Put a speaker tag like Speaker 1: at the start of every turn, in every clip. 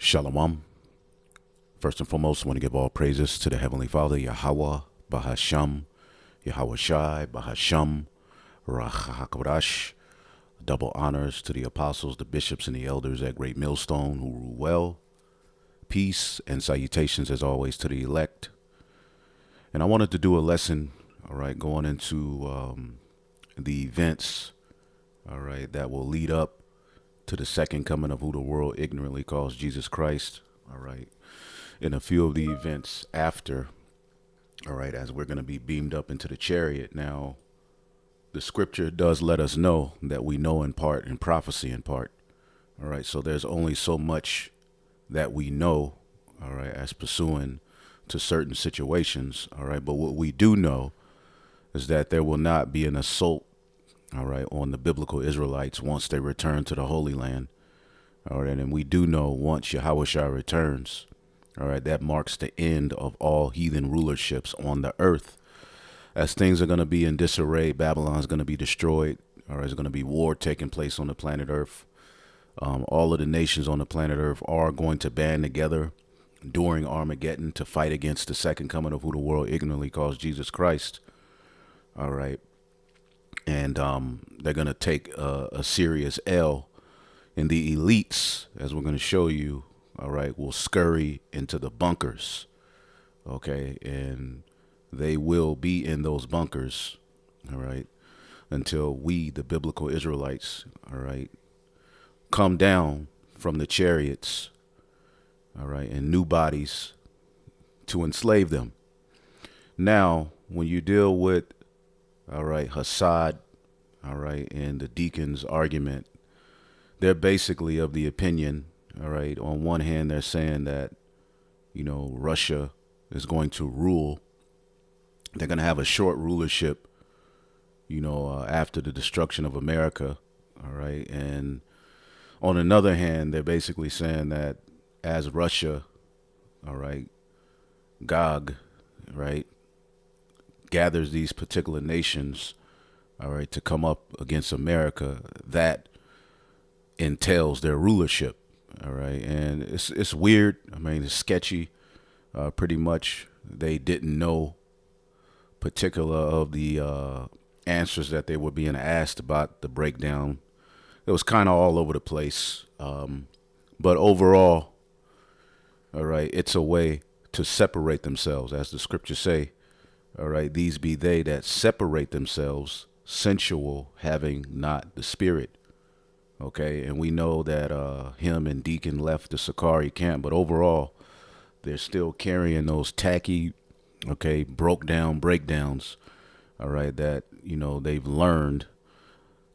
Speaker 1: Shalom. First and foremost, I want to give all praises to the Heavenly Father, Yahweh, Bahasham, Yahweh Shai, Bahasham, Rachakodash. Double honors to the apostles, the bishops, and the elders at Great Millstone who rule well. Peace and salutations, as always, to the elect. And I wanted to do a lesson, all right, going into the events, all right, that will lead up to the second coming of who the world ignorantly calls Jesus Christ, all right, and a few of the events after, all right, as we're going to be beamed up into the chariot. Now, the scripture does let us know that we know in part and prophecy in part, all right, so there's only so much that we know, all right, as pursuing to certain situations, all right, but what we do know is that there will not be an assault, all right, on the biblical Israelites once they return to the Holy Land, all right, and we do know once Yahushua returns, all right, that marks the end of all heathen rulerships on the earth, as things are going to be in disarray. Babylon's going to be destroyed, all right, there's going to be war taking place on the planet Earth. All of the nations on the planet Earth are going to band together during Armageddon to fight against the second coming of who the world ignorantly calls Jesus Christ, all right, and they're going to take a serious L, and the elites, as we're going to show you, all right, will scurry into the bunkers, okay, and they will be in those bunkers, all right, until we, the biblical Israelites, all right, come down from the chariots, all right, in new bodies to enslave them. Now, when you deal with, all right, Hassad, all right, and the deacon's argument, they're basically of the opinion, all right, on one hand, they're saying that, you know, Russia is going to rule. They're going to have a short rulership, you know, after the destruction of America, all right, and on another hand, they're basically saying that as Russia, all right, Gog, right, gathers these particular nations, all right, to come up against America, that entails their rulership, all right, and it's weird. I mean, it's sketchy. Pretty much, they didn't know particular of the answers that they were being asked about the breakdown. It was kind of all over the place, but overall, all right, it's a way to separate themselves, as the scriptures say, all right, these be they that separate themselves, sensual, having not the spirit, okay, and we know that him and Deacon left the Sakari camp, but overall, they're still carrying those tacky, okay, broke down breakdowns, all right, that, you know, they've learned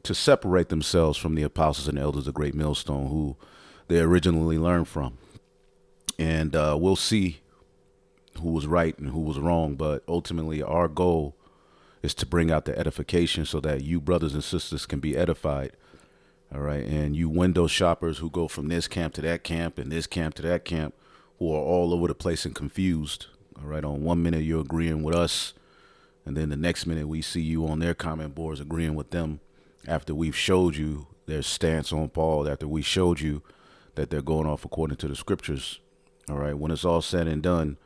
Speaker 1: to separate themselves from the apostles and elders of Great Millstone, who they originally learned from. And we'll see who was right and who was wrong. But ultimately, our goal is to bring out the edification so that you brothers and sisters can be edified. All right. And you window shoppers who go from this camp to that camp and this camp to that camp, who are all over the place and confused. All right. On 1 minute, you're agreeing with us. And then the next minute, we see you on their comment boards agreeing with them, after we've showed you their stance on Paul, after we showed you that they're going off according to the scriptures. All right, when it's all said and done,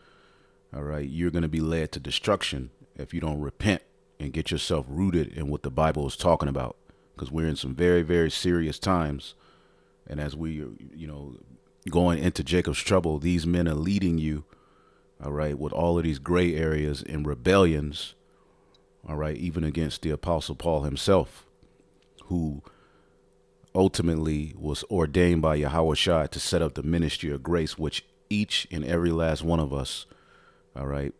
Speaker 1: all right, you're going to be led to destruction if you don't repent and get yourself rooted in what the Bible is talking about, because we're in some very, very serious times. And as we, you know, going into Jacob's trouble, these men are leading you, all right, with all of these gray areas and rebellions, all right, even against the Apostle Paul himself, who ultimately was ordained by Yahushua to set up the ministry of grace, which each and every last one of us, all right,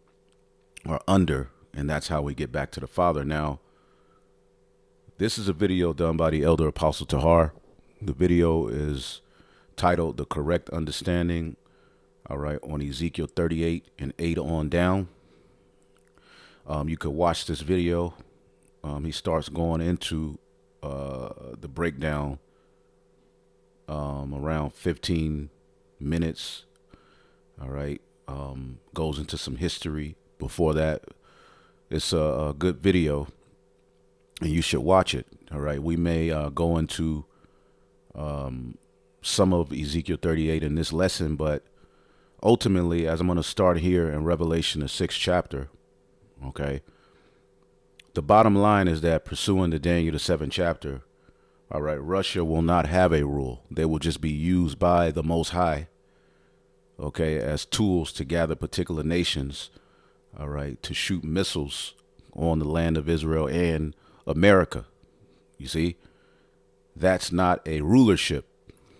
Speaker 1: are under, and that's how we get back to the Father. Now, this is a video done by the Elder Apostle Tahar. The video is titled The Correct Understanding, all right, on Ezekiel 38 and 8 on down. You could watch this video. He starts going into the breakdown around 15 minutes, all right, goes into some history. Before that, it's a good video, and you should watch it, all right. We may go into some of Ezekiel 38 in this lesson, but ultimately, as I'm going to start here in Revelation, the 6th chapter, okay, the bottom line is that pursuant to Daniel, the 7th chapter, all right, Russia will not have a rule. They will just be used by the Most High, okay, as tools to gather particular nations, all right, to shoot missiles on the land of Israel and America. You see, that's not a rulership,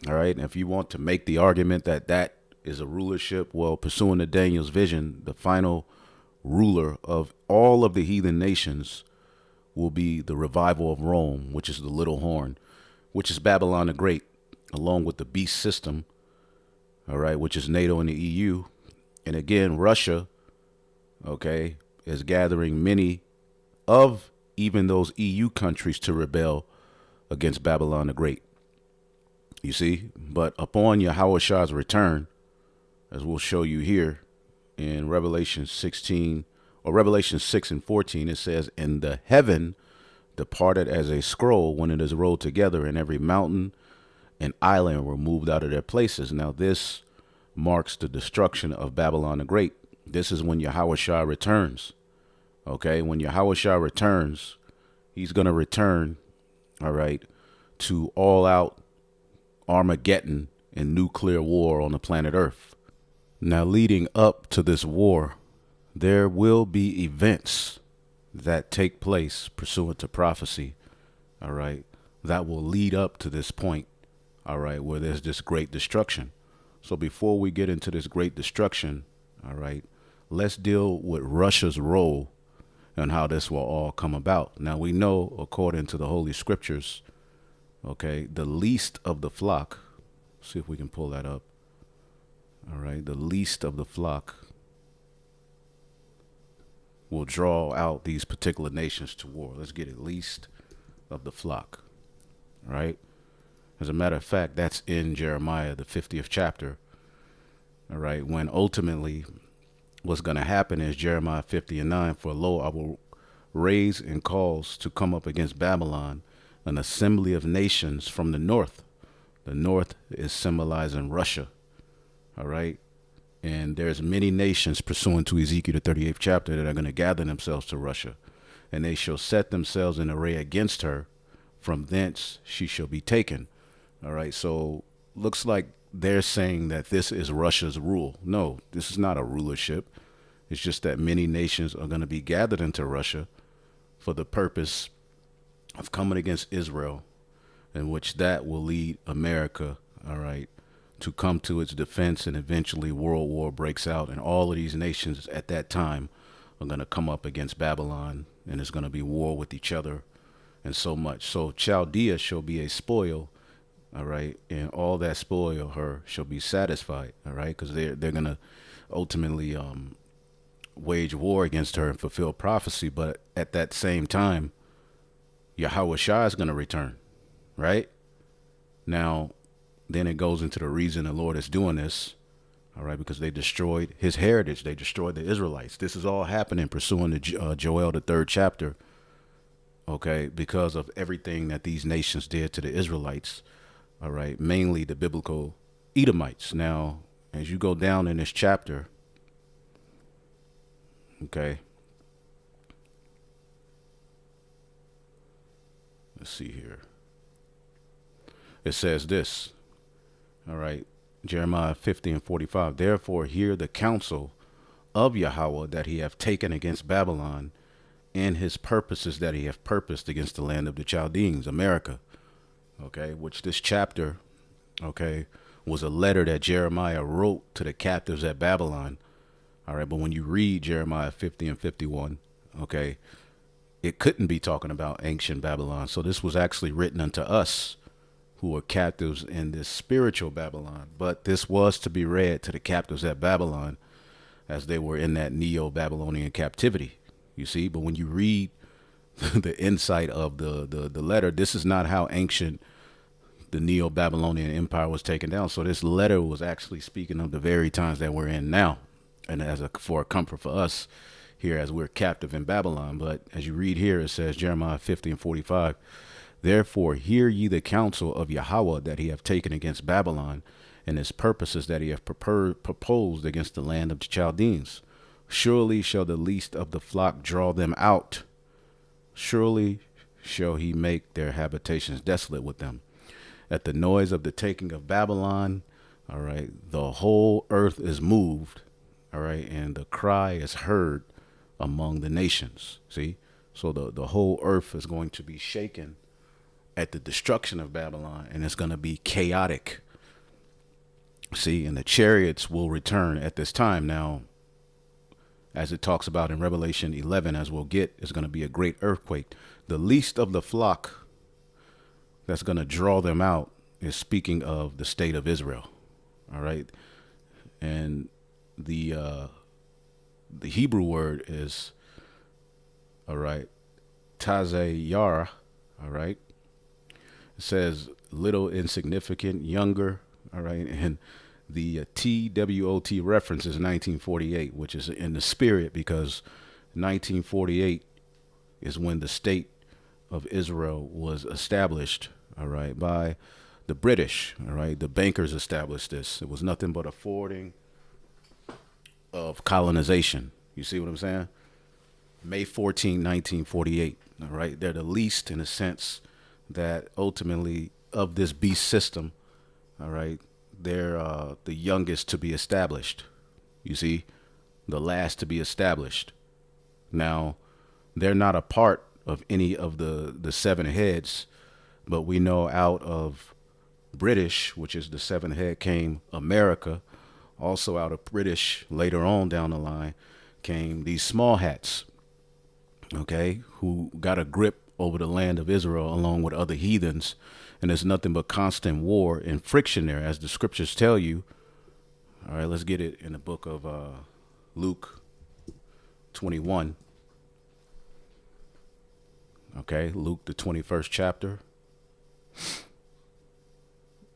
Speaker 1: all right? And if you want to make the argument that that is a rulership, well, pursuant to Daniel's vision, the final ruler of all of the heathen nations will be the revival of Rome, which is the little horn, which is Babylon the Great, along with the beast system, all right, which is NATO and the EU. And again, Russia, okay, is gathering many of even those EU countries to rebel against Babylon the Great. You see, but upon Yahushua return, as we'll show you here in Revelation 16 or Revelation 6 and 14, it says, "And the heaven departed as a scroll when it is rolled together, and every mountain and island were moved out of their places." Now this marks the destruction of Babylon the Great. This is when Yahushua returns. Okay, when Yahushua returns, he's going to return, all right, to all out Armageddon and nuclear war on the planet Earth. Now, leading up to this war, there will be events that take place pursuant to prophecy, all right, that will lead up to this point, all right, where there's this great destruction. So before we get into this great destruction, all right, let's deal with Russia's role and how this will all come about. Now, we know, according to the Holy Scriptures, okay, the least of the flock, see if we can pull that up. All right, the least of the flock will draw out these particular nations to war. Let's get it, least of the flock, right? As a matter of fact, that's in Jeremiah, the 50th chapter, all right, when ultimately what's going to happen is Jeremiah 50 and 9, "For lo, I will raise and cause to come up against Babylon an assembly of nations from the north." The north is symbolizing Russia, all right? And there's many nations pursuant to Ezekiel, the 38th chapter, that are going to gather themselves to Russia. "And they shall set themselves in array against her. From thence she shall be taken." All right, so looks like they're saying that this is Russia's rule. No, this is not a rulership. It's just that many nations are going to be gathered into Russia for the purpose of coming against Israel, in which that will lead America, all right, to come to its defense, and eventually world war breaks out, and all of these nations at that time are going to come up against Babylon, and it's going to be war with each other and so much. So Chaldea shall be a spoil, all right, and all that spoil her shall be satisfied, all right, because they're going to ultimately wage war against her and fulfill prophecy. But at that same time, Yahushua is going to return, right? Now, then it goes into the reason the Lord is doing this, all right, because they destroyed his heritage. They destroyed the Israelites. This is all happening pursuant to Joel, the 3rd chapter, okay, because of everything that these nations did to the Israelites, all right, mainly the biblical Edomites. Now, as you go down in this chapter, okay, let's see here. It says this, all right, Jeremiah 50 and 45. "Therefore hear the counsel of Yahweh that he hath taken against Babylon, and his purposes that he hath purposed against the land of the Chaldeans," America, okay, which this chapter, okay, was a letter that Jeremiah wrote to the captives at Babylon, all right. But when you read Jeremiah 50 and 51, okay, it couldn't be talking about ancient Babylon. So this was actually written unto us who were captives in this spiritual Babylon. But this was to be read to the captives at Babylon as they were in that Neo-Babylonian captivity, you see. But when you read the insight of the letter, this is not how ancient the Neo-Babylonian Empire was taken down. So this letter was actually speaking of the very times that we're in now, and for a comfort for us here as we're captive in Babylon. But as you read here, it says, Jeremiah 50 and 45, Therefore, hear ye the counsel of Yahweh that he hath taken against Babylon, and his purposes that he hath proposed against the land of the Chaldeans. Surely shall the least of the flock draw them out. Surely shall he make their habitations desolate with them. At the noise of the taking of Babylon, all right, the whole earth is moved, all right, and the cry is heard among the nations. See? So the whole earth is going to be shaken at the destruction of Babylon, and it's going to be chaotic. See, and the chariots will return at this time. Now, as it talks about in Revelation 11, as we'll get, is going to be a great earthquake. The least of the flock that's going to draw them out is speaking of the state of Israel. All right. And the Hebrew word is, all right, Tazayara, all right. It says little, insignificant, younger, all right. And the TWOT reference is 1948, which is in the spirit, because 1948 is when the state of Israel was established, all right, by the British, all right. The bankers established this. It was nothing but a forwarding of colonization. You see what I'm saying? May 14, 1948, all right. They're the least, in a sense, that ultimately of this beast system, all right. They're the youngest to be established. You see, the last to be established. Now, they're not a part of any of the seven heads, but we know out of British, which is the seven head, came America. Also out of British, later on down the line, came these small hats, okay, who got a grip over the land of Israel along with other heathens. And there's nothing but constant war and friction there, as the scriptures tell you. All right, let's get it in the book of Luke 21. Okay, Luke, the 21st chapter.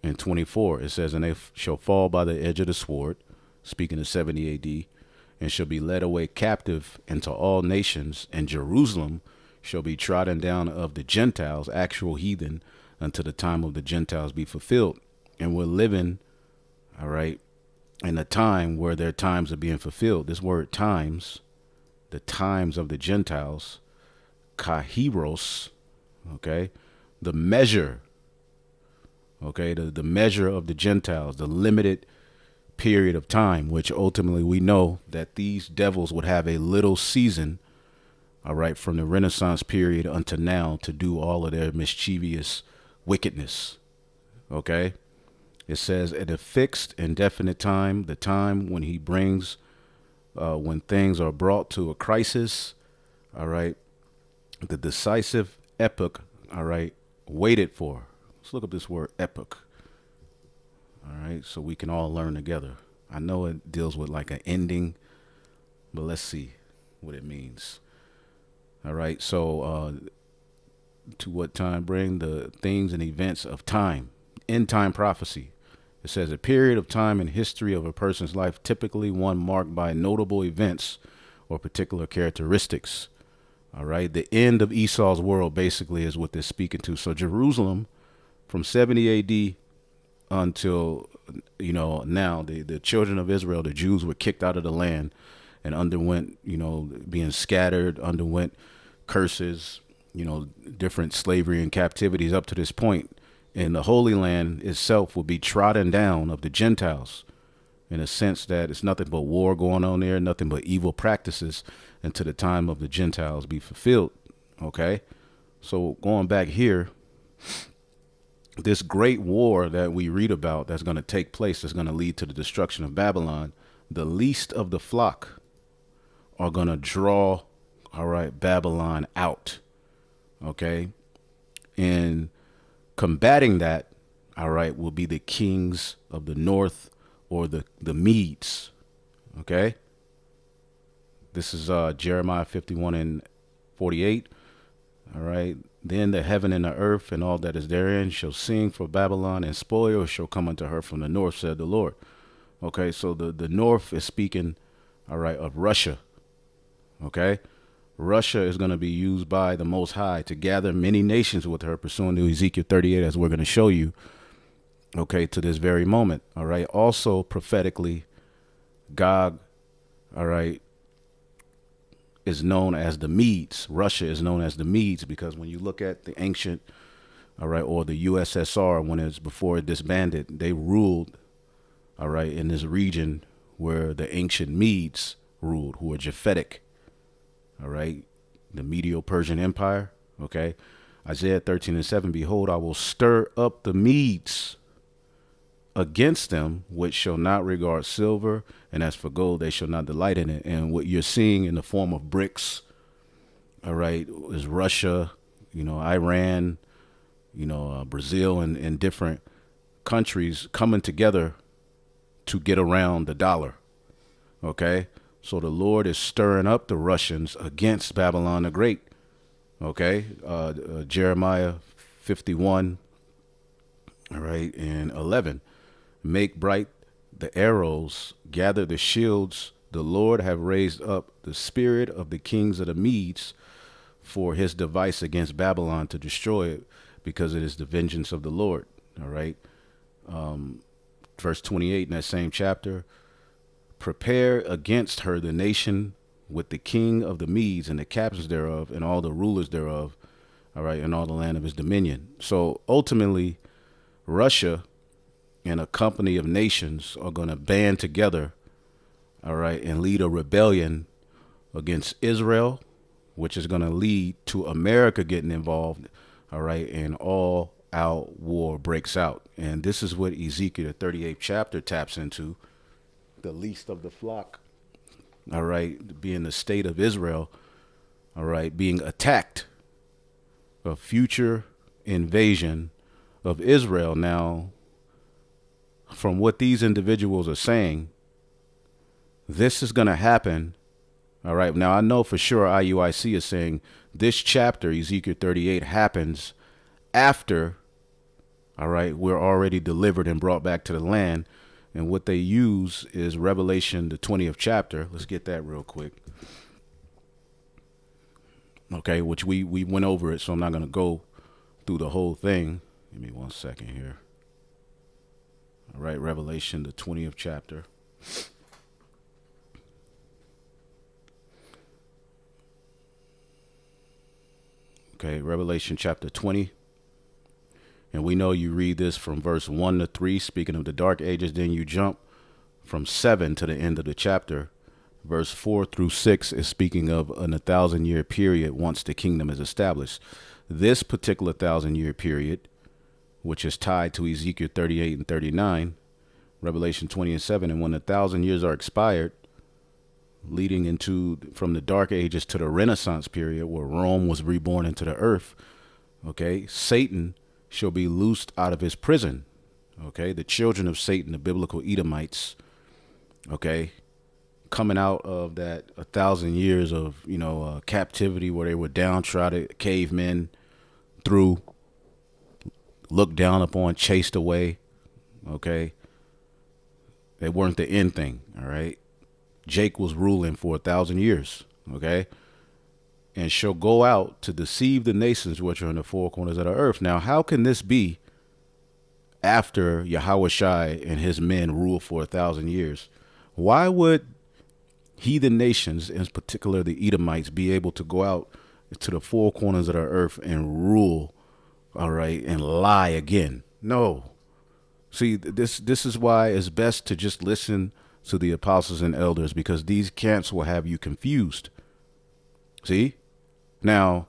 Speaker 1: In 24, it says, and they shall fall by the edge of the sword, speaking of 70 AD, and shall be led away captive into all nations, and Jerusalem shall be trodden down of the Gentiles, actual heathen, until the time of the Gentiles be fulfilled. And we're living, all right, in a time where their times are being fulfilled. This word times, the times of the Gentiles, kahiros, okay, the measure, okay, the measure of the Gentiles, the limited period of time, which ultimately we know that these devils would have a little season, all right, from the Renaissance period until now to do all of their mischievous wickedness. Okay. It says at a fixed and definite time, the time when he brings, when things are brought to a crisis. All right. The decisive epoch. All right. Waited for. Let's look up this word epoch. All right. So we can all learn together. I know it deals with like an ending, but let's see what it means. All right. So, to what time bring the things and events of time, end time prophecy. It says a period of time in history of a person's life, typically one marked by notable events or particular characteristics. All right. The end of Esau's world basically is what they're speaking to. So Jerusalem from 70 AD until, you know, now the children of Israel, the Jews, were kicked out of the land and underwent, you know, being scattered, underwent curses, you know, different slavery and captivities up to this point. And the Holy Land itself will be trodden down of the Gentiles, in a sense that it's nothing but war going on there, nothing but evil practices until the time of the Gentiles be fulfilled. Okay. So going back here, this great war that we read about that's going to take place, that's going to lead to the destruction of Babylon, the least of the flock are going to draw, all right, Babylon out. Okay. And combating that, all right, will be the kings of the north, or the Medes. Okay. This is Jeremiah 51 and 48. All right. Then the heaven and the earth and all that is therein shall sing for Babylon, and spoil shall come unto her from the north, said the Lord. Okay. So the north is speaking, all right, of Russia. Okay. Russia is going to be used by the Most High to gather many nations with her, pursuant to Ezekiel 38, as we're going to show you, okay, to this very moment, all right? Also, prophetically, Gog, all right, is known as the Medes. Russia is known as the Medes because when you look at the ancient, all right, or the USSR, when it's before it disbanded, they ruled, all right, in this region where the ancient Medes ruled, who are Japhetic, all right, the Medo-Persian Empire, okay. Isaiah 13:7, behold, I will stir up the Medes against them, which shall not regard silver, and as for gold, they shall not delight in it. And what you're seeing in the form of bricks, all right, is Russia, Iran, Brazil, and different countries coming together to get around the dollar, okay? So the Lord is stirring up the Russians against Babylon the Great, okay? Jeremiah 51, all right, and 11. Make bright the arrows, gather the shields. The Lord have raised up the spirit of the kings of the Medes for his device against Babylon to destroy it, because it is the vengeance of the Lord. All right. Verse 28 in that same chapter, prepare against her the nation with the king of the Medes and the captains thereof and all the rulers thereof. All right. And all the land of his dominion. So ultimately, Russia and a company of nations are going to band together, all right, and lead a rebellion against Israel, which is going to lead to America getting involved, all right, and all out war breaks out. And this is what Ezekiel, the 38th chapter, taps into, the least of the flock, all right, being the state of Israel, all right, being attacked, a future invasion of Israel. Now, from what these individuals are saying, this is going to happen. All right. Now, I know for sure IUIC is saying this chapter, Ezekiel 38, happens after, all right, we're already delivered and brought back to the land. And what they use is Revelation, the 20th chapter. Let's get that real quick. Okay, which we went over it, so I'm not going to go through the whole thing. Give me 1 second here. All right, Revelation, the 20th chapter. Okay, Revelation chapter 20. And we know you read this from verse 1 to 3, speaking of the dark ages. Then you jump from 7 to the end of the chapter. Verse 4 through 6 is speaking of an 1,000-year period once the kingdom is established. This particular 1,000-year period, which is tied to Ezekiel 38 and 39, Revelation 20 and 7, and when 1,000 years are expired, leading into from the dark ages to the Renaissance period, where Rome was reborn into the earth, okay, Satan shall be loosed out of his prison, okay, the children of Satan, the biblical Edomites, okay, coming out of that 1,000 years of, captivity where they were downtrodden, cavemen, through, looked down upon, chased away, okay. They weren't the end thing, all right? Jake was ruling for 1,000 years, okay? And shall go out to deceive the nations which are in the four corners of the earth. Now, how can this be after Yahushua and his men rule for 1,000 years? Why would heathen nations, in particular the Edomites, be able to go out to the four corners of the earth and rule, all right, and lie again? No. See, this is why it's best to just listen to the apostles and elders, because these camps will have you confused. See? Now,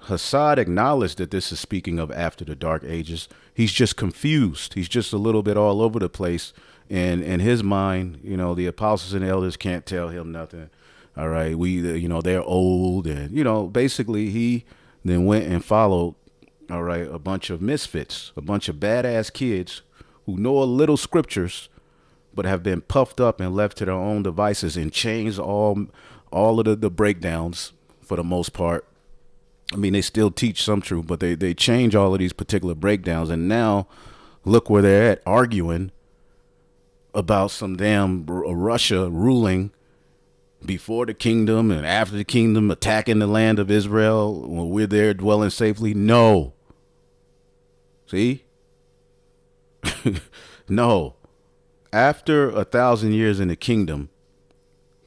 Speaker 1: Hassad acknowledged that this is speaking of after the dark ages. He's just confused. He's just a little bit all over the place. And in his mind, the apostles and elders can't tell him nothing. All right. They're old. And, basically he then went and followed, all right, a bunch of misfits, a bunch of badass kids who know a little scriptures, but have been puffed up and left to their own devices and changed all of the breakdowns for the most part. I mean, they still teach some truth, but they change all of these particular breakdowns. And now look where they're at, arguing about some damn Russia ruling before the kingdom and after the kingdom attacking the land of Israel when we're there dwelling safely? No. See? No. After 1,000 years in the kingdom,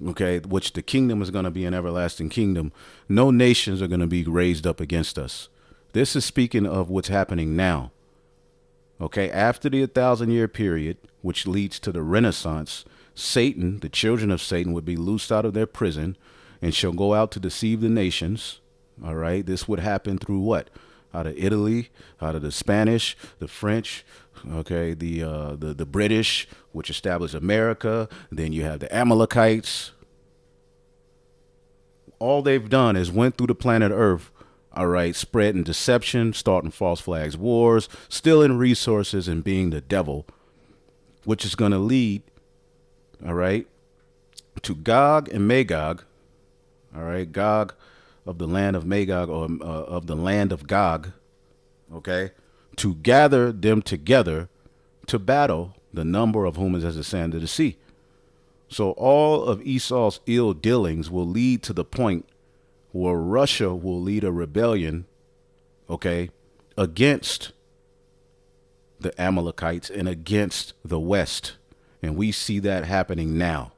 Speaker 1: okay, which the kingdom is going to be an everlasting kingdom, no nations are going to be raised up against us. This is speaking of what's happening now. Okay, after the 1,000-year period, which leads to the Renaissance, Satan, the children of Satan, would be loosed out of their prison and shall go out to deceive the nations. All right, this would happen through what? Out of Italy, out of the Spanish, the French, okay, the British, which established America. Then you have the Amalekites. All they've done is went through the planet Earth, all right, spreading deception, starting false flags wars, stealing resources, and being the devil, which is going to lead, all right, to Gog and Magog, all right, Gog of the land of Magog, or of the land of Gog, okay, to gather them together to battle, the number of whom is as the sand of the sea. So all of Esau's ill dealings will lead to the point where Russia will lead a rebellion, okay, against the Amalekites and against the West. And we see that happening now.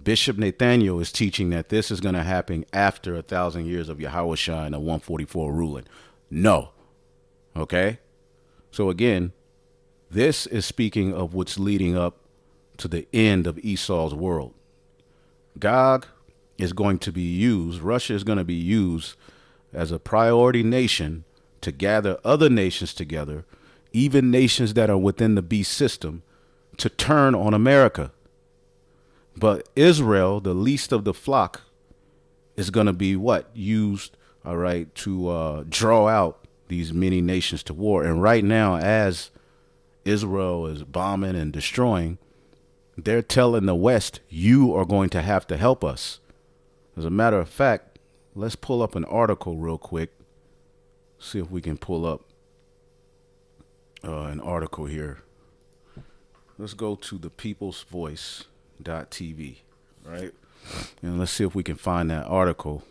Speaker 1: Bishop Nathaniel is teaching that this is going to happen after 1,000 years of Yahushua and a 144 ruling. No. Okay? So again, this is speaking of what's leading up to the end of Esau's world. Gog is going to be used, Russia is going to be used as a priority nation to gather other nations together, even nations that are within the beast system, to turn on America. But Israel, the least of the flock, is going to be what? Used, all right, to draw out these many nations to war. And right now, as Israel is bombing and destroying, they're telling the West, you are going to have to help us. As a matter of fact, let's pull up an article real quick. See if we can pull up an article here. Let's go to the People's Voice.tv, right? And let's see if we can find that article.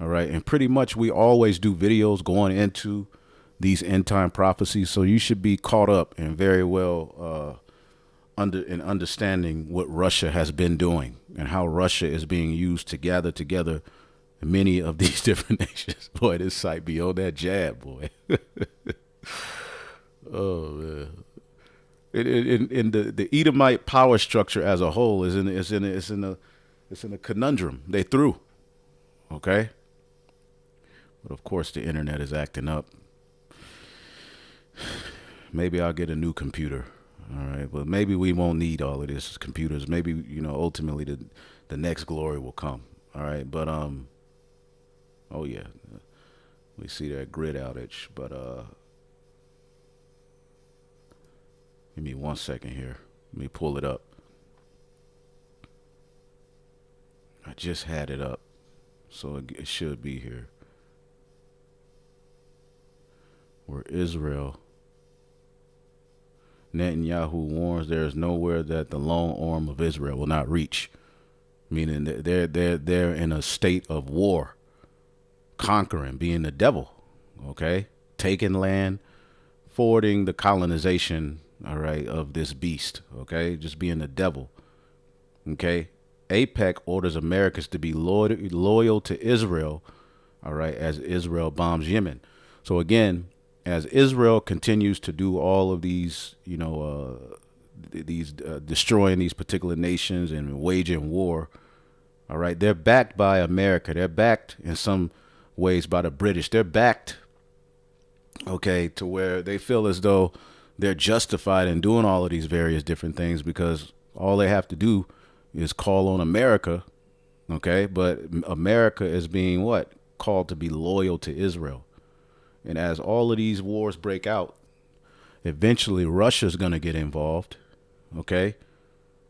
Speaker 1: All right. And pretty much we always do videos going into these end time prophecies. So you should be caught up and very well understanding what Russia has been doing and how Russia is being used to gather together many of these different nations. Boy, this site be on that jab, boy. Oh man. In the Edomite power structure as a whole is in a conundrum. They threw. Okay. But of course the internet is acting up. Maybe I'll get a new computer. All right, but maybe we won't need all of this computers. Maybe, ultimately the next glory will come. All right, but oh yeah, we see that grid outage. But give me 1 second here. Let me pull it up. I just had it up, so it should be here. Where Israel. Netanyahu warns there is nowhere that the long arm of Israel will not reach, meaning that they're in a state of war, conquering, being the devil, okay, taking land, forwarding the colonization, all right, of this beast, okay, just being the devil, okay. AIPAC orders Americans to be loyal to Israel, all right, as Israel bombs Yemen. So again, as Israel continues to do all of these, destroying these particular nations and waging war, all right, they're backed by America. They're backed in some ways by the British. They're backed, okay, to where they feel as though they're justified in doing all of these various different things because all they have to do is call on America, okay? But America is being what? Called to be loyal to Israel. And as all of these wars break out, eventually Russia's going to get involved, okay?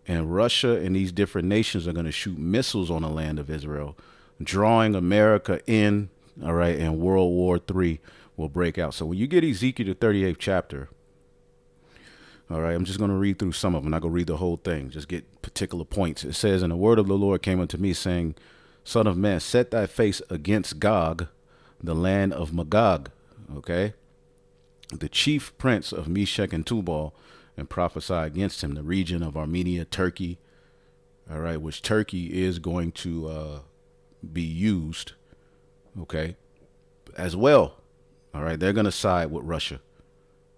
Speaker 1: And Russia and these different nations are going to shoot missiles on the land of Israel, drawing America in, all right, and World War III will break out. So when you get Ezekiel, the 38th chapter, all right, I'm just going to read through some of them. I'm not going to read the whole thing. Just get particular points. It says, and the word of the Lord came unto me, saying, Son of man, set thy face against Gog, the land of Magog, okay, the chief prince of Meshech and Tubal, and prophesy against him, the region of Armenia, Turkey, all right, which Turkey is going to be used, okay, as well. All right, they're going to side with Russia.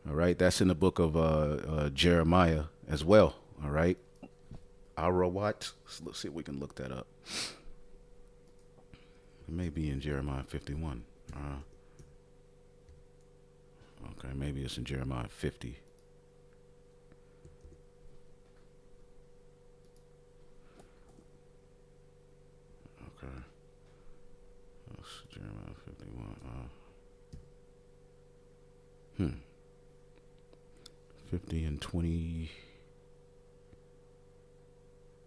Speaker 1: All right, that's in the book of Jeremiah as well. All right, Arawat. Let's see if we can look that up. It may be in Jeremiah 51. Okay, maybe it's in Jeremiah 50. Okay, that's Jeremiah 51. 50 and 20.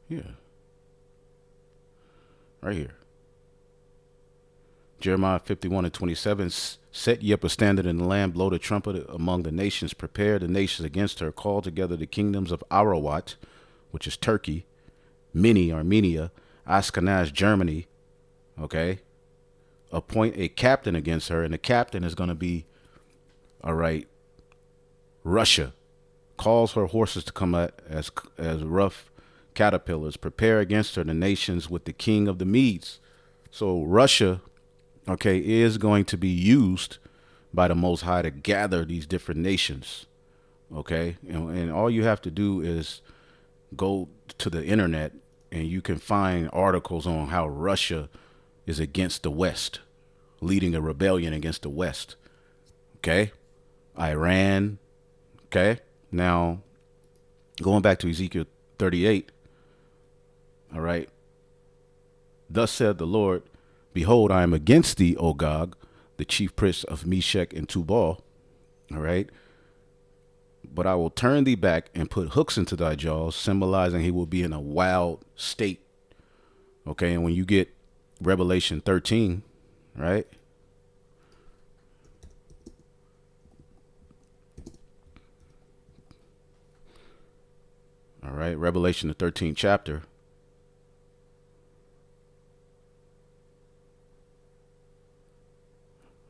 Speaker 1: Yeah. Right here. Jeremiah 51 and 27. Set ye up a standard in the land, blow the trumpet among the nations, prepare the nations against her, call together the kingdoms of Arawat, which is Turkey, Mini, Armenia, Ashkenaz, Germany, okay? Appoint a captain against her, and the captain is going to be, all right, Russia. Calls her horses to come out as rough caterpillars. Prepare against her the nations with the king of the Medes. So Russia, okay, is going to be used by the Most High to gather these different nations, okay? And all you have to do is go to the internet and you can find articles on how Russia is against the West, leading a rebellion against the West, okay? Iran, okay? Now, going back to Ezekiel 38, all right, thus said the Lord, behold, I am against thee, O Gog, the chief prince of Meshech and Tubal, all right, but I will turn thee back and put hooks into thy jaws, symbolizing he will be in a wild state, okay, and when you get Revelation 13, right, all right, Revelation, the 13th chapter.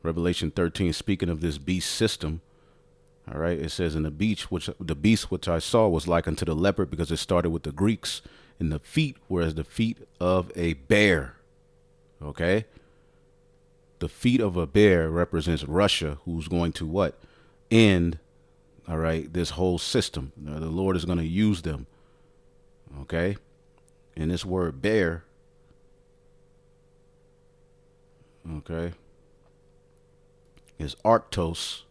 Speaker 1: Revelation 13, speaking of this beast system, all right, it says, and the beast which I saw was like unto the leopard, because it started with the Greeks, and the feet were as the feet of a bear, okay? The feet of a bear represents Russia, who's going to what? End, all right, this whole system. Now, the Lord is going to use them, okay? And this word bear, okay, is arctos.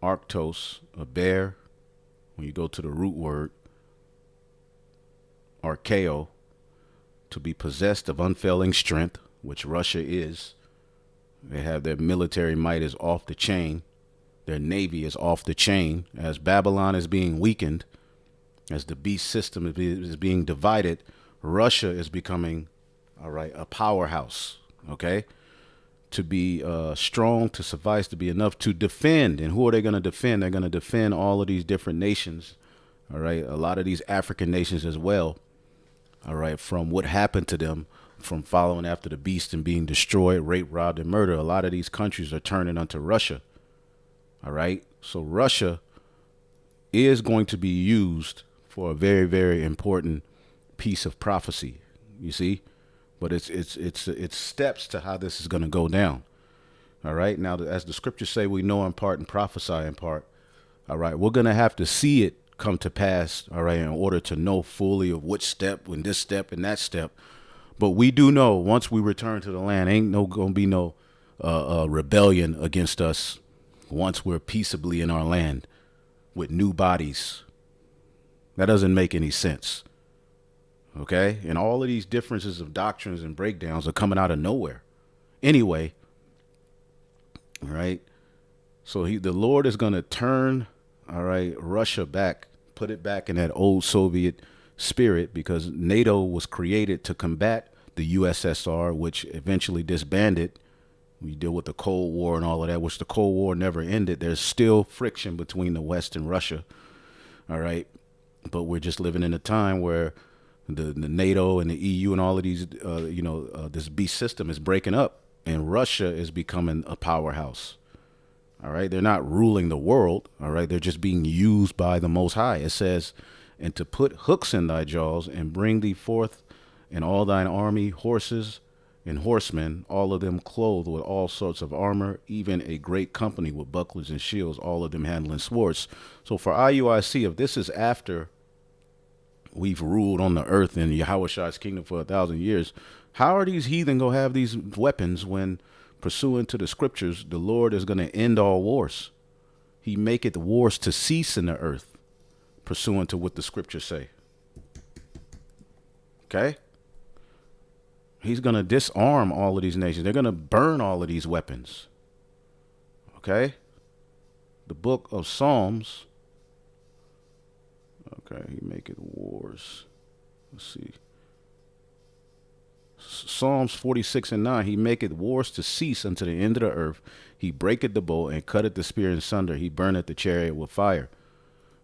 Speaker 1: Arctos, a bear. When you go to the root word, archeo, to be possessed of unfailing strength, which Russia is. They have their military might is off the chain. Their navy is off the chain. As Babylon is being weakened, as the beast system is being divided, Russia is becoming, all right, a powerhouse, okay? To be strong, to suffice, to be enough to defend. And who are they going to defend? They're going to defend all of these different nations, all right? A lot of these African nations as well, all right, from what happened to them, from following after the beast and being destroyed, raped, robbed, and murdered. A lot of these countries are turning unto Russia, all right? So Russia is going to be used for a very, very important piece of prophecy, you see? But it's steps to how this is going to go down, all right? Now, as the scriptures say, we know in part and prophesy in part, all right? We're going to have to see it come to pass, all right, in order to know fully of which step and this step and that step. But we do know once we return to the land, ain't no going to be no rebellion against us once we're peaceably in our land with new bodies. That doesn't make any sense. Okay? And all of these differences of doctrines and breakdowns are coming out of nowhere. Anyway, all right? So the Lord is going to turn, all right, Russia back, put it back in that old Soviet spirit, because NATO was created to combat the USSR, which eventually disbanded. We deal with the Cold War and all of that, which the Cold War never ended. There's still friction between the West and Russia. All right. But we're just living in a time where the NATO and the EU and all of these, this beast system is breaking up, and Russia is becoming a powerhouse. All right. They're not ruling the world. All right. They're just being used by the Most High. It says, and to put hooks in thy jaws and bring thee forth and all thine army, horses and horsemen, all of them clothed with all sorts of armor, even a great company with bucklers and shields, all of them handling swords. So for IUIC, if this is after we've ruled on the earth in Yahweh's kingdom for 1,000 years, how are these heathen going to have these weapons when, pursuant to the scriptures, the Lord is going to end all wars? He maketh wars to cease in the earth, pursuant to what the scriptures say. Okay? He's going to disarm all of these nations. They're going to burn all of these weapons. Okay? The book of Psalms. Okay, he maketh wars. Let's see. Psalms 46 and 9. He maketh wars to cease unto the end of the earth. He breaketh the bow and cutteth the spear in sunder. He burneth the chariot with fire.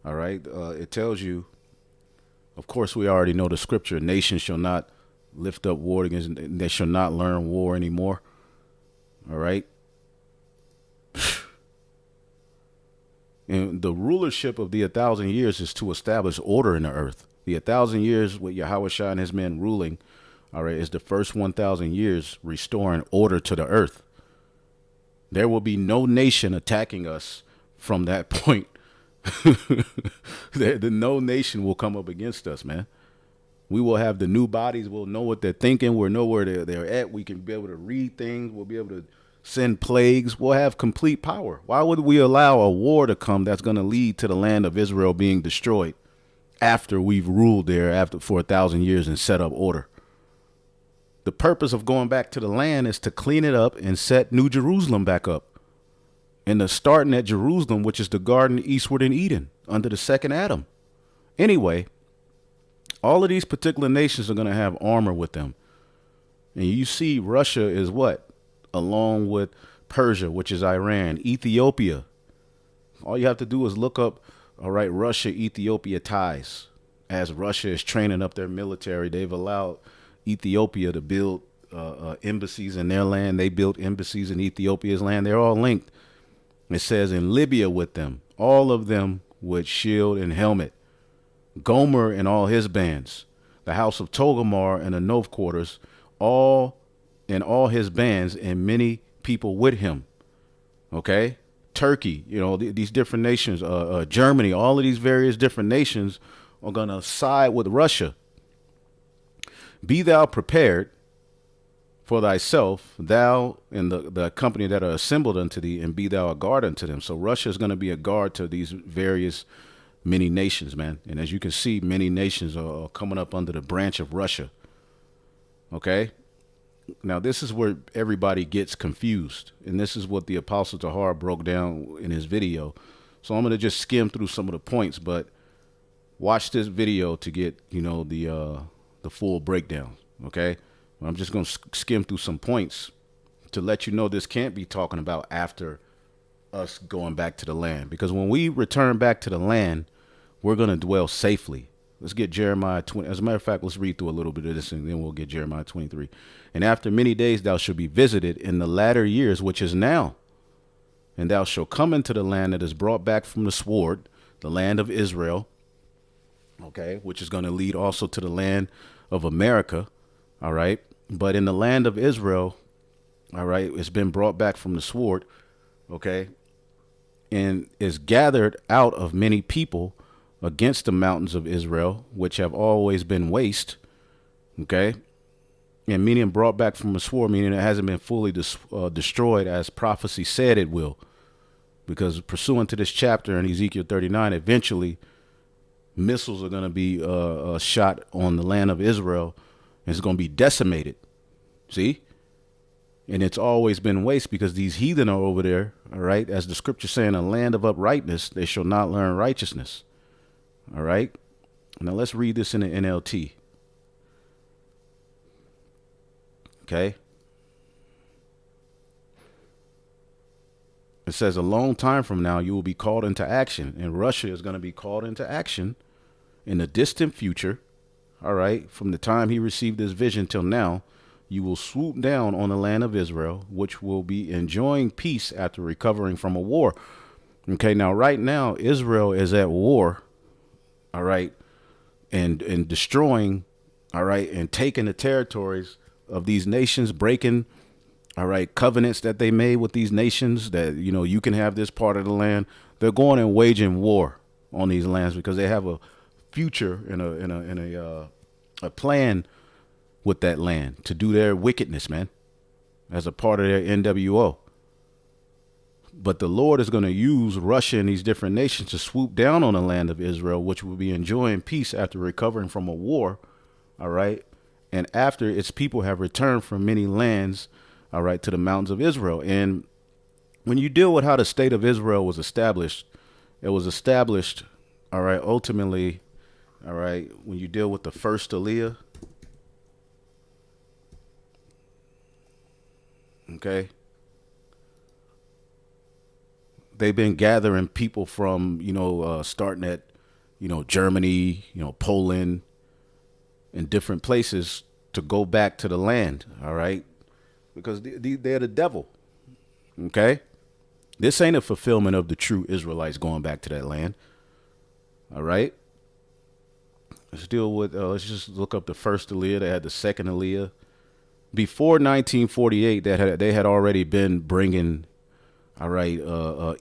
Speaker 1: All right. It tells you, of course, we already know the scripture. Nations shall not lift up war against, they shall not learn war anymore. All right. And the rulership of the 1,000 years is to establish order in the earth. The 1,000 years with Yahweh and his men ruling, all right, is the first 1,000 years restoring order to the earth. There will be no nation attacking us from that point. No nation will come up against us, man. We will have the new bodies. We'll know what they're thinking. We'll know where they're at. We can be able to read things. We'll be able to send plagues. We'll have complete power. Why would we allow a war to come that's going to lead to the land of Israel being destroyed after we've ruled there for 1,000 years and set up order? The purpose of going back to the land is to clean it up and set New Jerusalem back up. And the starting at Jerusalem, which is the garden eastward in Eden under the second Adam. Anyway, all of these particular nations are going to have armor with them. And you see Russia is what? Along with Persia, which is Iran, Ethiopia. All you have to do is look up, all right, Russia-Ethiopia ties. As Russia is training up their military, they've allowed Ethiopia to build embassies in their land. They built embassies in Ethiopia's land. They're all linked. It says in Libya with them, all of them with shield and helmet. Gomer and all his bands, the house of Togarmah and the north quarters, all his bands and many people with him. Okay. Turkey, these different nations, Germany, all of these various different nations are going to side with Russia. Be thou prepared for thyself, thou and the company that are assembled unto thee, and be thou a guard unto them. So Russia is going to be a guard to these various many nations, man. And as you can see, many nations are coming up under the branch of Russia. Okay. Now, this is where everybody gets confused. And this is what the Apostle Tahar broke down in his video. So I'm going to just skim through some of the points, but watch this video to get, the full breakdown. Okay. I'm just going to skim through some points to let you know this can't be talking about after us going back to the land. Because when we return back to the land, we're going to dwell safely. Let's get Jeremiah 20. As a matter of fact, let's read through a little bit of this and then we'll get Jeremiah 23. And after many days thou shalt be visited in the latter years, which is now. And thou shalt come into the land that is brought back from the sword, the land of Israel. Okay, which is going to lead also to the land of America. All right. But in the land of Israel, all right, it's been brought back from the sword. Okay. And is gathered out of many people against the mountains of Israel, which have always been waste. Okay. And meaning brought back from the sword, meaning it hasn't been fully destroyed as prophecy said it will. Because pursuant to this chapter in Ezekiel 39, eventually missiles are going to be shot on the land of Israel. And it's going to be decimated. See? And it's always been waste because these heathen are over there. All right. As the scripture saying, a land of uprightness, they shall not learn righteousness. All right. Now let's read this in the NLT. Okay. It says a long time from now, you will be called into action, and Russia is going to be called into action in the distant future, all right, from the time he received this vision till now, you will swoop down on the land of Israel, which will be enjoying peace after recovering from a war. Okay, now right now Israel is at war, all right, and destroying, all right, and taking the territories of these nations, breaking, all right, covenants that they made with these nations that, you know, you can have this part of the land. They're going and waging war on these lands because they have a future and a plan with that land to do their wickedness, man, as a part of their NWO. But the Lord is going to use Russia and these different nations to swoop down on the land of Israel, which will be enjoying peace after recovering from a war. All right. And after its people have returned from many lands, all right, to the mountains of Israel. And when you deal with how the state of Israel was established, it was established, all right, ultimately, all right, when you deal with the first Aliyah, okay, they've been gathering people from, starting at, Germany, Poland, and different places to go back to the land, all right, because they're the devil, okay? This ain't a fulfillment of the true Israelites going back to that land, all right? Let's deal with, let's just look up the first Aliyah. They had the second Aliyah. Before 1948, they had already been bringing, all right,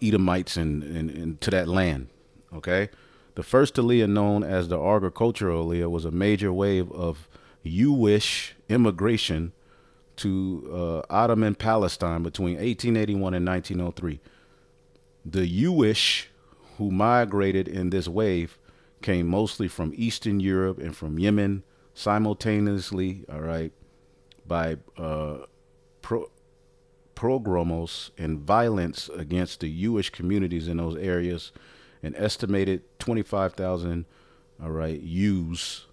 Speaker 1: Edomites and to that land, okay? The first Aliyah, known as the agricultural Aliyah, was a major wave of Jewish immigration to Ottoman Palestine between 1881 and 1903. The Jewish who migrated in this wave came mostly from Eastern Europe and from Yemen, simultaneously, all right, by pogromos and violence against the Jewish communities in those areas. An estimated 25,000, all right, Jews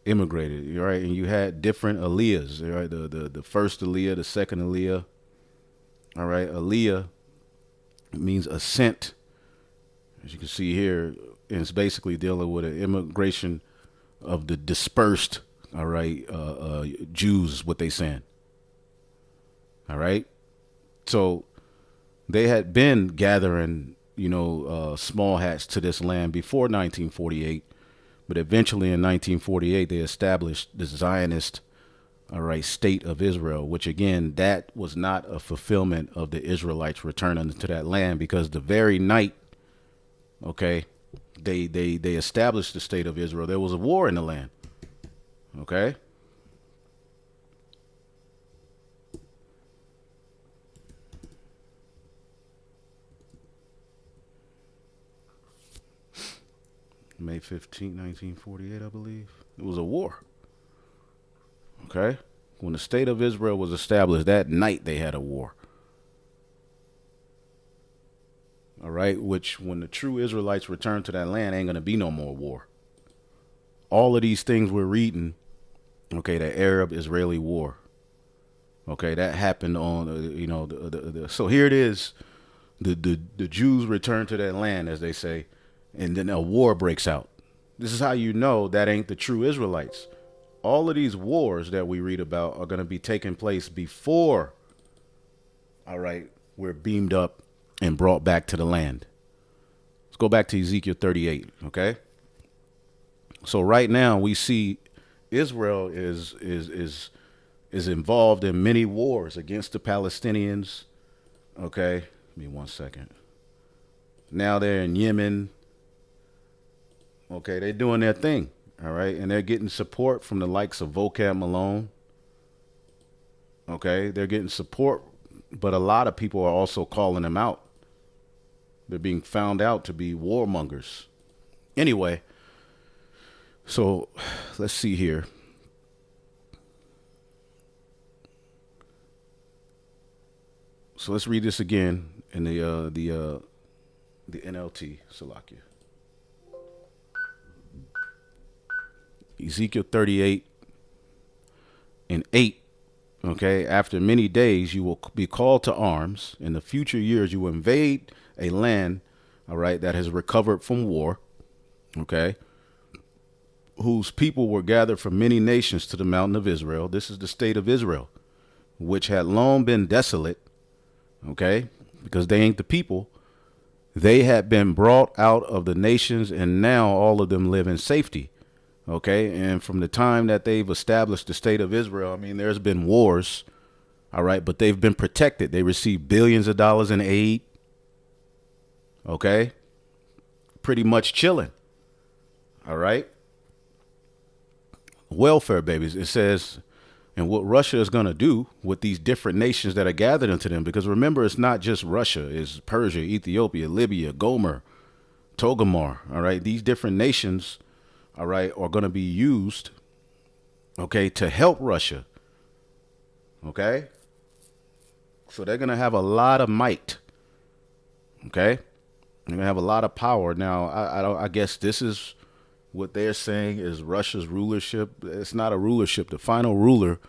Speaker 1: immigrated, all right, and you had different Aliyahs, all right, the first Aliyah, the second Aliyah, all right. Aliyah means ascent, as you can see here, and it's basically dealing with an immigration of the dispersed, all right, Jews, what they saying, all right. So they had been gathering, small hats to this land before 1948, but eventually in 1948 they established the Zionist, all right, state of Israel, which again, that was not a fulfillment of the Israelites returning to that land, because the very night, okay, they established the state of Israel, there was a war in the land, okay. May 15, 1948, I believe. It was a war. Okay? When the state of Israel was established, that night they had a war. All right? Which, when the true Israelites return to that land, ain't going to be no more war. All of these things we're reading, okay, the Arab-Israeli war. Okay, that happened on, so here it is. The Jews return to that land, as they say, and then a war breaks out. This is how you know that ain't the true Israelites. All of these wars that we read about are going to be taking place before, all right, we're beamed up and brought back to the land. Let's go back to Ezekiel 38, okay? So right now we see Israel is involved in many wars against the Palestinians, okay? Give me 1 second. Now they're in Yemen. Okay, they're doing their thing, all right? And they're getting support from the likes of Vocab Malone. Okay, they're getting support, but a lot of people are also calling them out. They're being found out to be warmongers. Anyway, so let's see here. So let's read this again in the NLT, Salakia. Ezekiel 38 and 8, okay, after many days you will be called to arms. In the future years you will invade a land, all right, that has recovered from war, okay, whose people were gathered from many nations to the mountain of Israel. This is the state of Israel, which had long been desolate, okay, because they ain't the people. They had been brought out of the nations, and now all of them live in safety. Okay. And from the time that they've established the state of Israel, I mean, there's been wars. All right. But they've been protected. They received billions of dollars in aid. Okay. Pretty much chilling. All right. Welfare babies. It says, and what Russia is going to do with these different nations that are gathered into them, because remember, it's not just Russia, it's Persia, Ethiopia, Libya, Gomer, Togomar. All right. These different nations, all right, are going to be used, okay, to help Russia. Okay. So they're going to have a lot of might. Okay. They're going to have a lot of power. Now, I guess this is what they're saying is Russia's rulership. It's not a rulership. The final ruler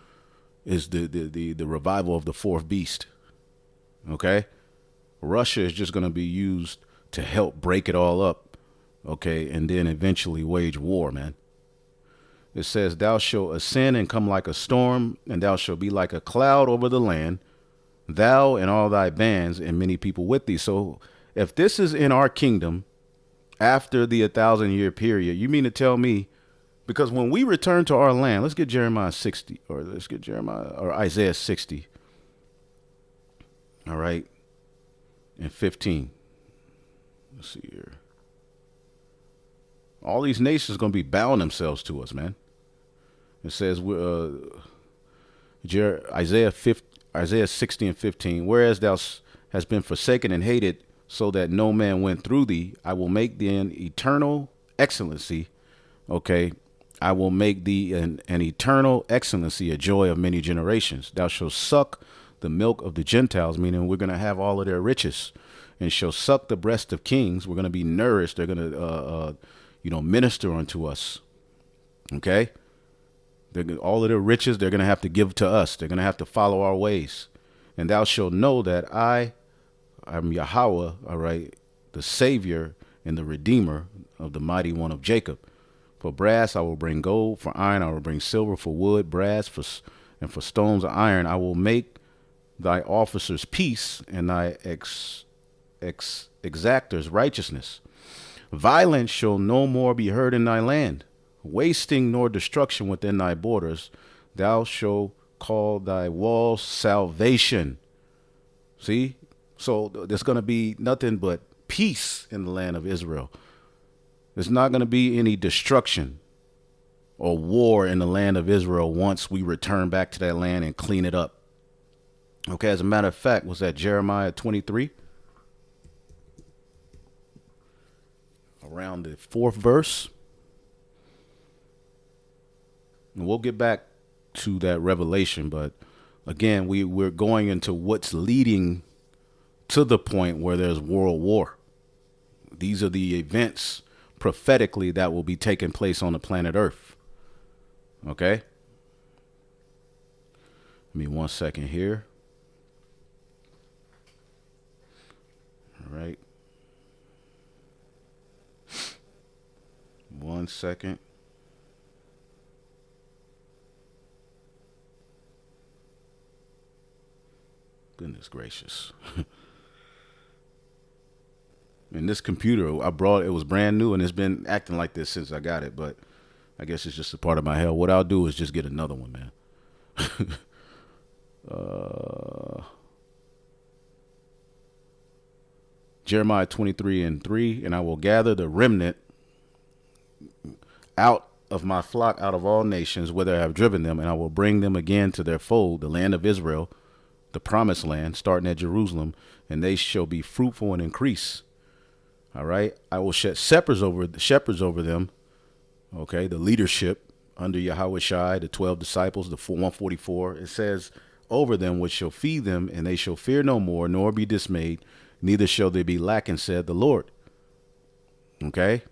Speaker 1: is the revival of the fourth beast. Okay. Russia is just going to be used to help break it all up. Okay. And then eventually wage war, man. It says, thou shalt ascend and come like a storm, and thou shalt be like a cloud over the land, thou and all thy bands and many people with thee. So if this is in our kingdom, after the 1,000-year period, you mean to tell me, because when we return to our land, let's get Jeremiah 60, or let's get Jeremiah or Isaiah 60. All right. And 15. Let's see here. All these nations are going to be bowing themselves to us, man. It says, Isaiah 60 and 15, whereas thou hast been forsaken and hated, so that no man went through thee, I will make thee an eternal excellency. Okay. I will make thee an eternal excellency, a joy of many generations. Thou shalt suck the milk of the Gentiles, meaning we're going to have all of their riches, and shall suck the breast of kings. We're going to be nourished. They're going to, minister unto us. Okay. All of their riches, they're going to have to give to us. They're going to have to follow our ways. And thou shalt know that I'm Yahweh, all right, the Savior and the Redeemer of the mighty one of Jacob. For brass I will bring gold, for iron I will bring silver, for wood, brass, and for stones of iron I will make thy officers peace, and thy exactors righteousness. Violence shall no more be heard in thy land, wasting nor destruction within thy borders. Thou shalt call thy walls salvation. See? So there's going to be nothing but peace in the land of Israel. There's not going to be any destruction or war in the land of Israel once we return back to that land and clean it up. Okay, as a matter of fact, was that Jeremiah 23? Around the 4th verse. And we'll get back to that revelation, but again, we're going into what's leading to the point where there's world war. These are the events prophetically that will be taking place on the planet Earth. Okay. Give me 1 second here. All right. 1 second. Goodness gracious. And this computer I brought, it was brand new, and it's been acting like this since I got it, but I guess it's just a part of my hell. What I'll do is just get another one, man. Jeremiah 23 and 3, and I will gather the remnant out of my flock, out of all nations, whither I have driven them, and I will bring them again to their fold, the land of Israel, the promised land, starting at Jerusalem, and they shall be fruitful and increase. All right. I will set shepherds over them. Okay. The leadership under Yahweh Shai, the 12 disciples, the 144. It says over them, which shall feed them, and they shall fear no more, nor be dismayed, neither shall they be lacking, said the Lord. Okay.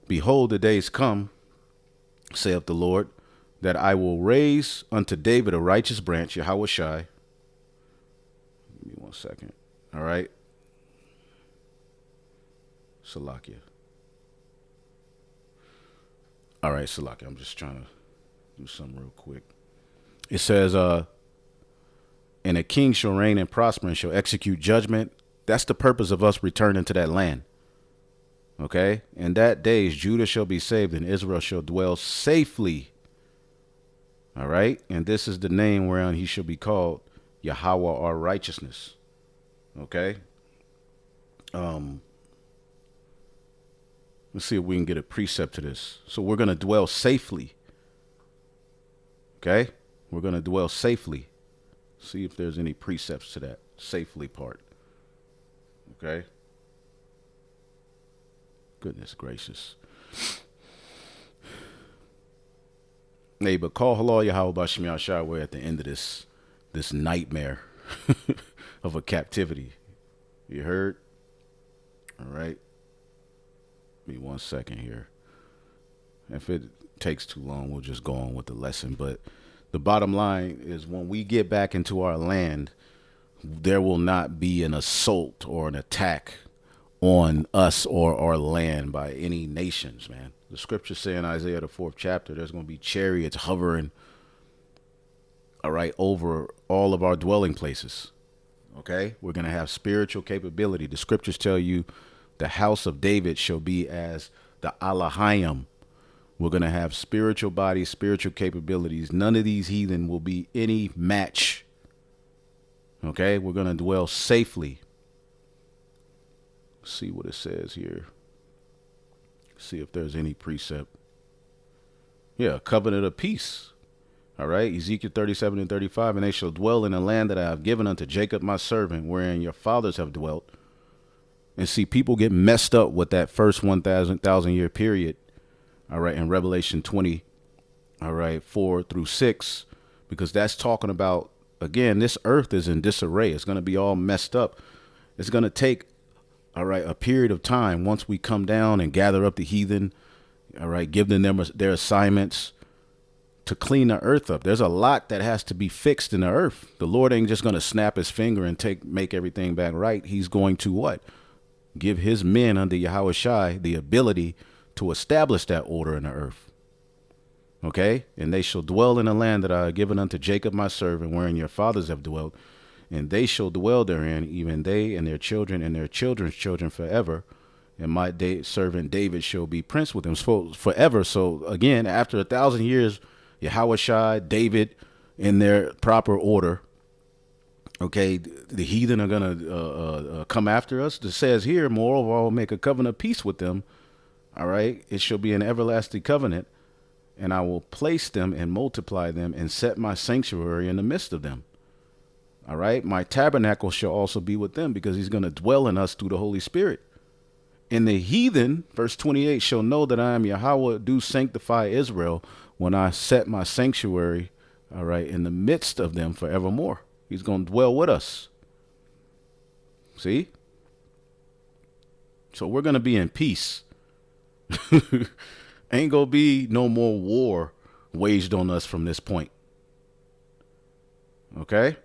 Speaker 1: Behold, the days come, saith the Lord, that I will raise unto David a righteous branch, Yahweh Shai. Give me 1 second. All right. Salakia. All right, Salaki, I'm just trying to do something real quick. It says, and a king shall reign and prosper and shall execute judgment. That's the purpose of us returning to that land. Okay? In that days, Judah shall be saved and Israel shall dwell safely. All right? And this is the name whereon he shall be called Yahweh our righteousness. Okay? Let's see if we can get a precept to this. So we're going to dwell safely. Okay? We're going to dwell safely. See if there's any precepts to that safely part. Okay? Goodness gracious. Hey, but call halal Yahweh Bashim Yahshua. We're at the end of this nightmare of a captivity. You heard? All right. Give me 1 second here. If it takes too long, we'll just go on with the lesson. But the bottom line is when we get back into our land, there will not be an assault or an attack on us or our land by any nations, man. The scriptures say in Isaiah, the 4th chapter, there's going to be chariots hovering, all right, over all of our dwelling places. Okay? We're going to have spiritual capability. The scriptures tell you the house of David shall be as the Alahayim. We're going to have spiritual bodies, spiritual capabilities. None of these heathen will be any match. Okay? We're going to dwell safely. See what it says here. See if there's any precept. Yeah, covenant of peace. All right, Ezekiel 37 and 35, and they shall dwell in the land that I have given unto Jacob my servant, wherein your fathers have dwelt. And see, people get messed up with that first 1,000 year period. All right, in Revelation 20, all right, 4 through 6, because that's talking about, again, this earth is in disarray. It's going to be all messed up. It's going to take, all right, a period of time once we come down and gather up the heathen, all right, give them their assignments to clean the earth up. There's a lot that has to be fixed in the earth. The Lord ain't just going to snap his finger and make everything back right. He's going to what? Give his men under Yahweh Shai the ability to establish that order in the earth. Okay? And they shall dwell in the land that I have given unto Jacob my servant, wherein your fathers have dwelt. And they shall dwell therein, even they and their children and their children's children forever. And my servant David shall be prince with them forever. So again, after 1,000 years, Yahweh Shai, David, in their proper order. Okay, the heathen are going to come after us. It says here, moreover, I will make a covenant of peace with them. All right, it shall be an everlasting covenant, and I will place them and multiply them and set my sanctuary in the midst of them. All right, my tabernacle shall also be with them, because he's going to dwell in us through the Holy Spirit. And the heathen, verse 28, shall know that I am Yahweh, do sanctify Israel, when I set my sanctuary, all right, in the midst of them forevermore. He's going to dwell with us. See? So we're going to be in peace. Ain't going to be no more war waged on us from this point. Okay?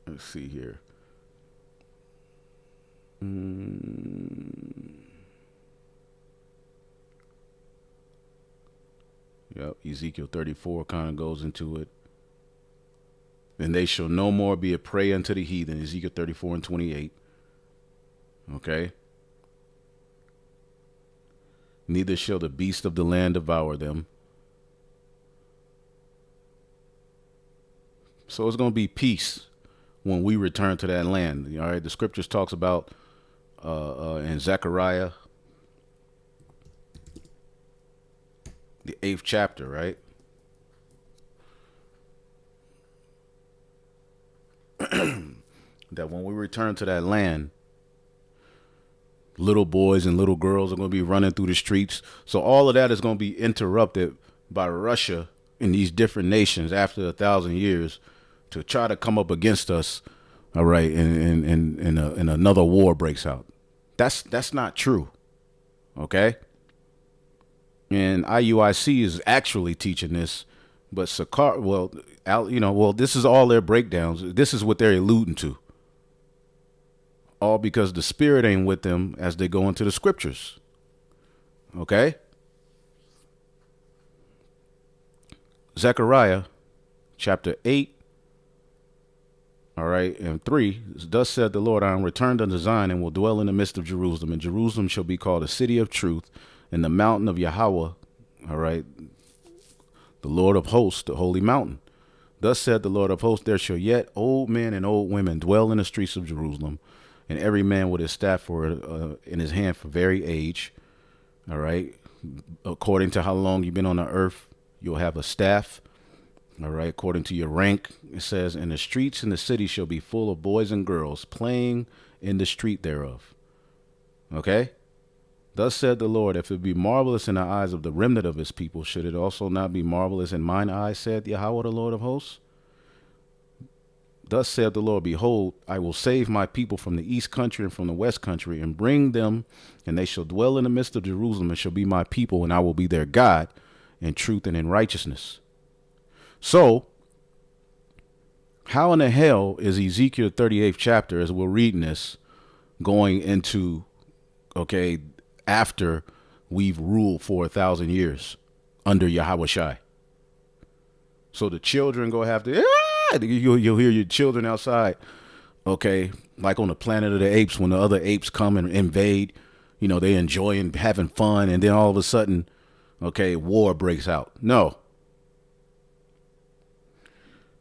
Speaker 1: Let's see here. Yep, Ezekiel 34 kind of goes into it. And they shall no more be a prey unto the heathen. Ezekiel 34 and 28. Okay. Neither shall the beast of the land devour them. So it's going to be peace when we return to that land. All right. The scriptures talks about in Zechariah, the 8th chapter, right? That when we return to that land, little boys and little girls are going to be running through the streets. So all of that is going to be interrupted by Russia and these different nations after 1,000 years to try to come up against us. All right. And another war breaks out. That's not true. Okay. And IUIC is actually teaching this, but Sakar, this is all their breakdowns. This is what they're alluding to. All because the spirit ain't with them as they go into the scriptures. Okay? Zechariah chapter 8, all right, and 3. Thus said the Lord, I am returned unto Zion and will dwell in the midst of Jerusalem. And Jerusalem shall be called a city of truth, and the mountain of Yahweh, all right, the Lord of hosts, the holy mountain. Thus said the Lord of hosts, there shall yet old men and old women dwell in the streets of Jerusalem, and every man with his staff in his hand for very age. All right. According to how long you've been on the earth, you'll have a staff. All right. According to your rank, it says, and the streets in the city shall be full of boys and girls playing in the street thereof. Okay. Thus said the Lord, if it be marvelous in the eyes of the remnant of his people, should it also not be marvelous in mine eyes, said Yahweh, the Lord of hosts? Thus said the Lord, behold, I will save my people from the east country and from the west country, and bring them, and they shall dwell in the midst of Jerusalem, and shall be my people, and I will be their God in truth and in righteousness. So, how in the hell is Ezekiel 38th chapter, as we're reading this, going into, okay, after we've ruled for 1,000 years under Yahweh Shai? So the children go have to, you'll hear your children outside, okay, like on the Planet of the Apes, when the other apes come and invade, you know, they enjoying having fun, and then all of a sudden, okay, war breaks out. No.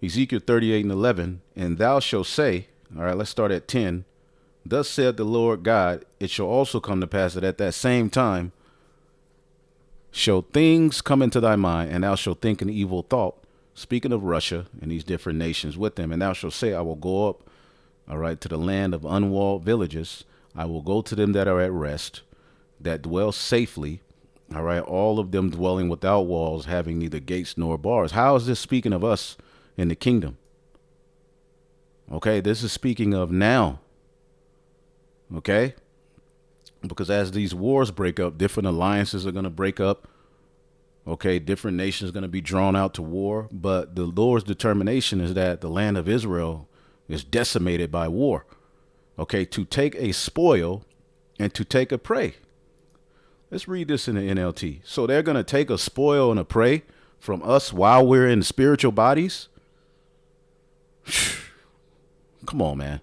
Speaker 1: Ezekiel 38:11, and thou shalt say, all right, let's start at 10. Thus said the Lord God, it shall also come to pass that at that same time shall things come into thy mind, and thou shalt think an evil thought, speaking of Russia and these different nations with them, and thou shalt say, I will go up, all right, to the land of unwalled villages. I will go to them that are at rest, that dwell safely, all right, all of them dwelling without walls, having neither gates nor bars. How is this speaking of us in the kingdom? Okay, this is speaking of now. Okay, because as these wars break up, different alliances are going to break up. Okay, different nations are going to be drawn out to war. But the Lord's determination is that the land of Israel is decimated by war. Okay, to take a spoil and to take a prey. Let's read this in the NLT. So they're going to take a spoil and a prey from us while we're in spiritual bodies. Come on, man.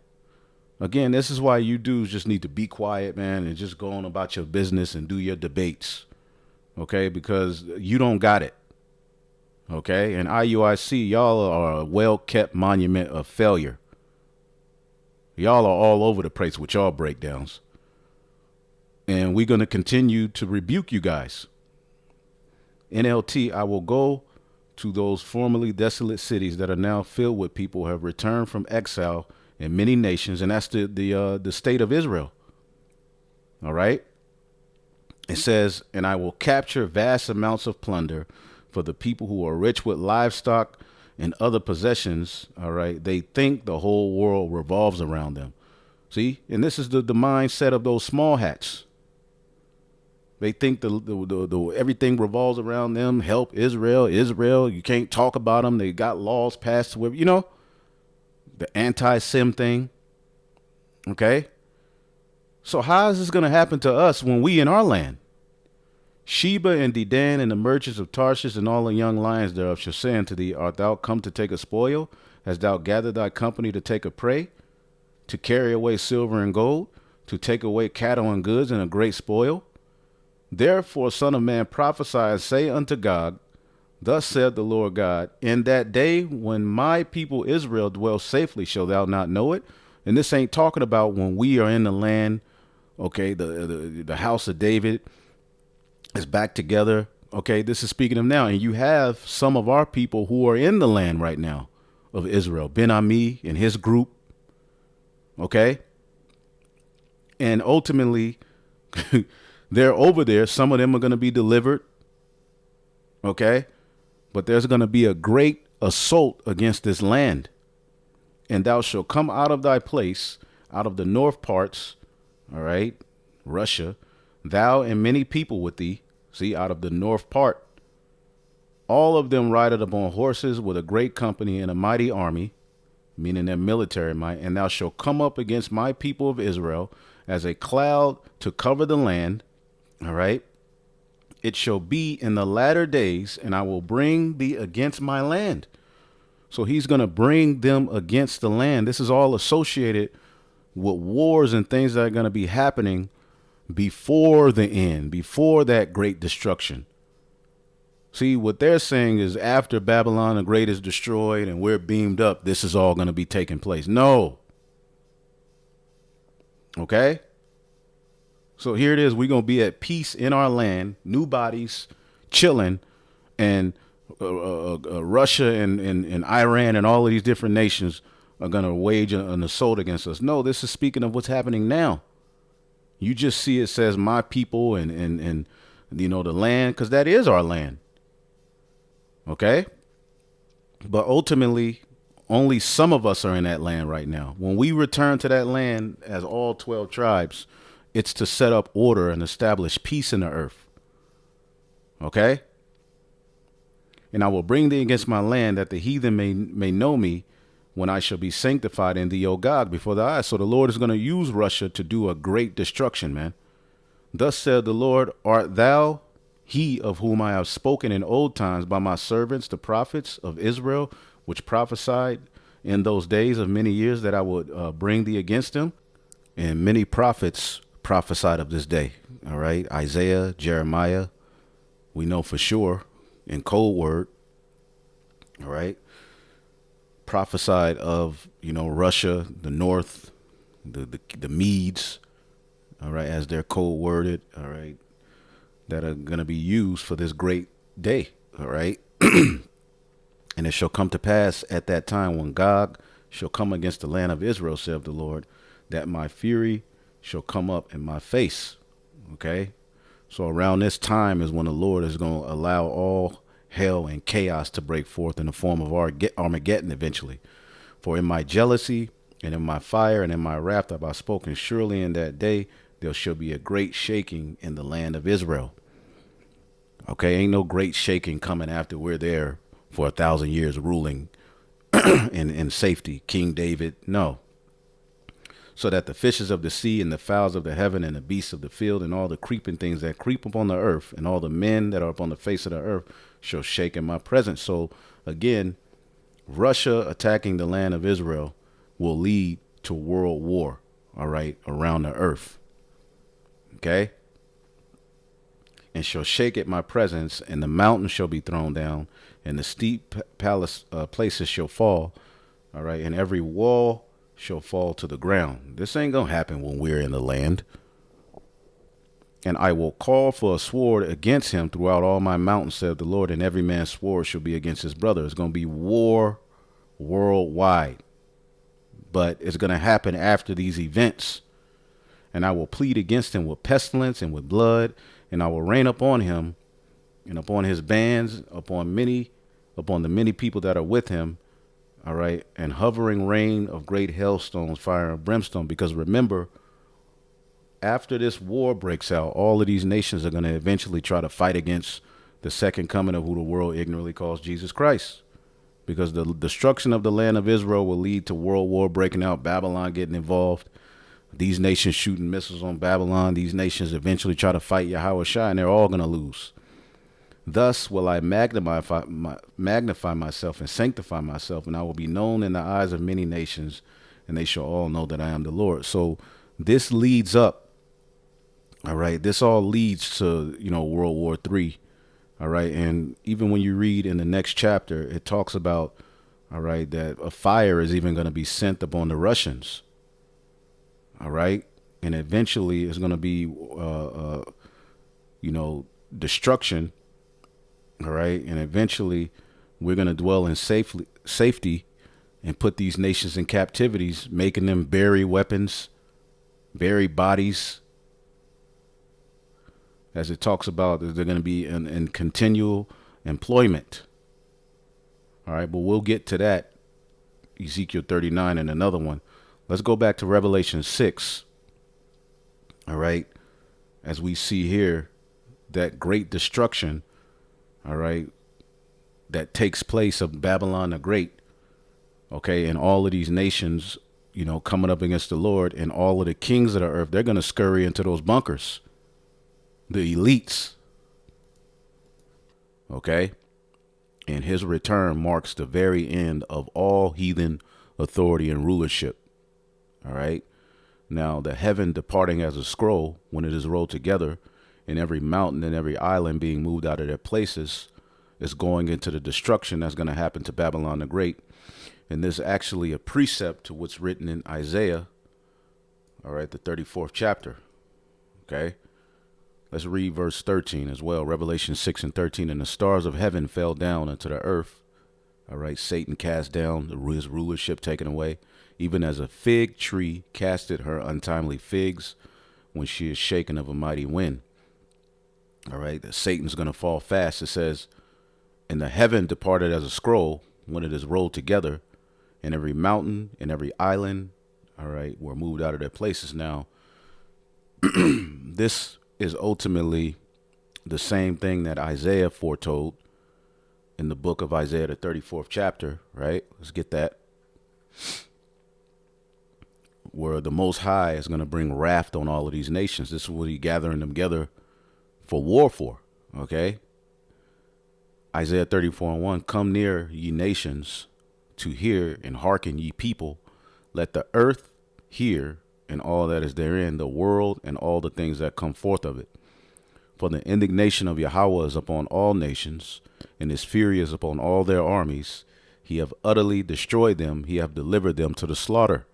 Speaker 1: Again, this is why you dudes just need to be quiet, man, and just go on about your business and do your debates, okay? Because you don't got it, okay? And IUIC, y'all are a well-kept monument of failure. Y'all are all over the place with y'all breakdowns. And we're going to continue to rebuke you guys. NLT, I will go to those formerly desolate cities that are now filled with people who have returned from exile in many nations, and that's the state of Israel. All right. It says, and I will capture vast amounts of plunder for the people who are rich with livestock and other possessions. All right. They think the whole world revolves around them. See, and this is the mindset of those small hats. They think the everything revolves around them. Help Israel. You can't talk about them. They got laws passed with, you know, the anti-Sim thing. Okay. So how is this going to happen to us when we in our land? Sheba and Dedan and the merchants of Tarshish and all the young lions thereof shall say unto thee, art thou come to take a spoil? Hast thou gathered thy company to take a prey? To carry away silver and gold? To take away cattle and goods and a great spoil? Therefore, son of man, prophesy and say unto Gog, thus saith the Lord God, in that day when my people Israel dwell safely, shall thou not know it? And this ain't talking about when we are in the land, okay, the house of David is back together. Okay, this is speaking of now. And you have some of our people who are in the land right now of Israel, Ben-Ami and his group. Okay. And ultimately, they're over there. Some of them are going to be delivered. Okay. But there's going to be a great assault against this land. And thou shalt come out of thy place, out of the north parts, all right, Russia, thou and many people with thee, see, out of the north part, all of them riding upon horses with a great company and a mighty army, meaning their military might, and thou shalt come up against my people of Israel as a cloud to cover the land, all right, It shall be in the latter days, and I will bring thee against my land. So he's going to bring them against the land. This is all associated with wars and things that are going to be happening before the end, before that great destruction. See, what they're saying is after Babylon the Great is destroyed and we're beamed up, this is all going to be taking place. No. Okay? So here it is. We're going to be at peace in our land, new bodies, chilling, and Russia and Iran and all of these different nations are going to wage an assault against us. No, this is speaking of what's happening now. You just see it says my people and the land, because that is our land. Okay? But ultimately, only some of us are in that land right now. When we return to that land as all 12 tribes, it's to set up order and establish peace in the earth. Okay? And I will bring thee against my land, that the heathen may know me, when I shall be sanctified in thee, O God, before thy eyes. So the Lord is going to use Russia to do a great destruction, man. Thus said the Lord, art thou he of whom I have spoken in old times by my servants, the prophets of Israel, which prophesied in those days of many years that I would bring thee against them? And many prophets prophesied of this day. All right. Isaiah, Jeremiah, we know for sure, in code word. All right. Prophesied of, Russia, the North, the Medes, all right, as they're code worded, all right, that are going to be used for this great day, all right. And it shall come to pass at that time when Gog shall come against the land of Israel, saith the Lord, that my fury shall come up in my face, okay. So around this time is when the Lord is going to allow all hell and chaos to break forth in the form of Armageddon eventually. For in my jealousy and in my fire and in my wrath have I spoken, surely in that day there shall be a great shaking in the land of Israel. Okay, ain't no great shaking coming after we're there for 1,000 years ruling in safety. King David, no. So that the fishes of the sea and the fowls of the heaven and the beasts of the field and all the creeping things that creep upon the earth and all the men that are upon the face of the earth shall shake in my presence. So again, Russia attacking the land of Israel will lead to world war, all right, around the earth. Okay? And shall shake at my presence, and the mountains shall be thrown down, and the steep places shall fall, all right, and every wall shall fall to the ground. This ain't gonna happen when we're in the land. And I will call for a sword against him throughout all my mountains, saith the Lord, and every man's sword shall be against his brother. It's going to be war worldwide. But it's going to happen after these events. And I will plead against him with pestilence and with blood, and I will rain upon him and upon his bands, upon the many people that are with him, all right, and hovering rain of great hailstones, fire and brimstone. Because remember, after this war breaks out, all of these nations are going to eventually try to fight against the second coming of who the world ignorantly calls Jesus Christ. Because the destruction of the land of Israel will lead to world war breaking out, Babylon getting involved, these nations shooting missiles on Babylon, these nations eventually try to fight Yahweh Shai, and they're all going to lose. Thus will I magnify myself and sanctify myself, and I will be known in the eyes of many nations, and they shall all know that I am the Lord. So this leads up, all right, this all leads to, World War III, all right, and even when you read in the next chapter, it talks about, all right, that a fire is even going to be sent upon the Russians, all right, and eventually it's going to be, destruction, all right, and eventually we're going to dwell in safety and put these nations in captivities, making them bury weapons, bury bodies. As it talks about, they're going to be in continual employment. All right, but we'll get to that, Ezekiel 39 and another one. Let's go back to Revelation 6. All right, as we see here, that great destruction, all right, that takes place of Babylon the Great. Okay, and all of these nations, coming up against the Lord, and all of the kings of the earth, they're going to scurry into those bunkers. The elites, Okay. And his return marks the very end of all heathen authority and rulership. All right. Now, the heaven departing as a scroll, when it is rolled together, and every mountain and every island being moved out of their places, is going into the destruction that's going to happen to Babylon the Great. And this is actually a precept to what's written in Isaiah, all right, the 34th chapter. Okay. Let's read verse 13 as well. Revelation 6 and 13. And the stars of heaven fell down unto the earth. All right. Satan cast down, his rulership taken away, even as a fig tree casteth her untimely figs when she is shaken of a mighty wind. All right. Satan's going to fall fast. It says, and the heaven departed as a scroll when it is rolled together, and every mountain and every island, all right, were moved out of their places. Now, this is ultimately the same thing that Isaiah foretold in the book of Isaiah, the 34th chapter, right? Let's get that. Where the Most High is going to bring wrath on all of these nations. This is what he's gathering them together for war for, okay? Isaiah 34 and 1, come near, ye nations, to hear, and hearken, ye people. Let the earth hear, and all that is therein, the world, and all the things that come forth of it. For the indignation of Yahweh is upon all nations, and his fury is upon all their armies. He have utterly destroyed them. He have delivered them to the slaughter.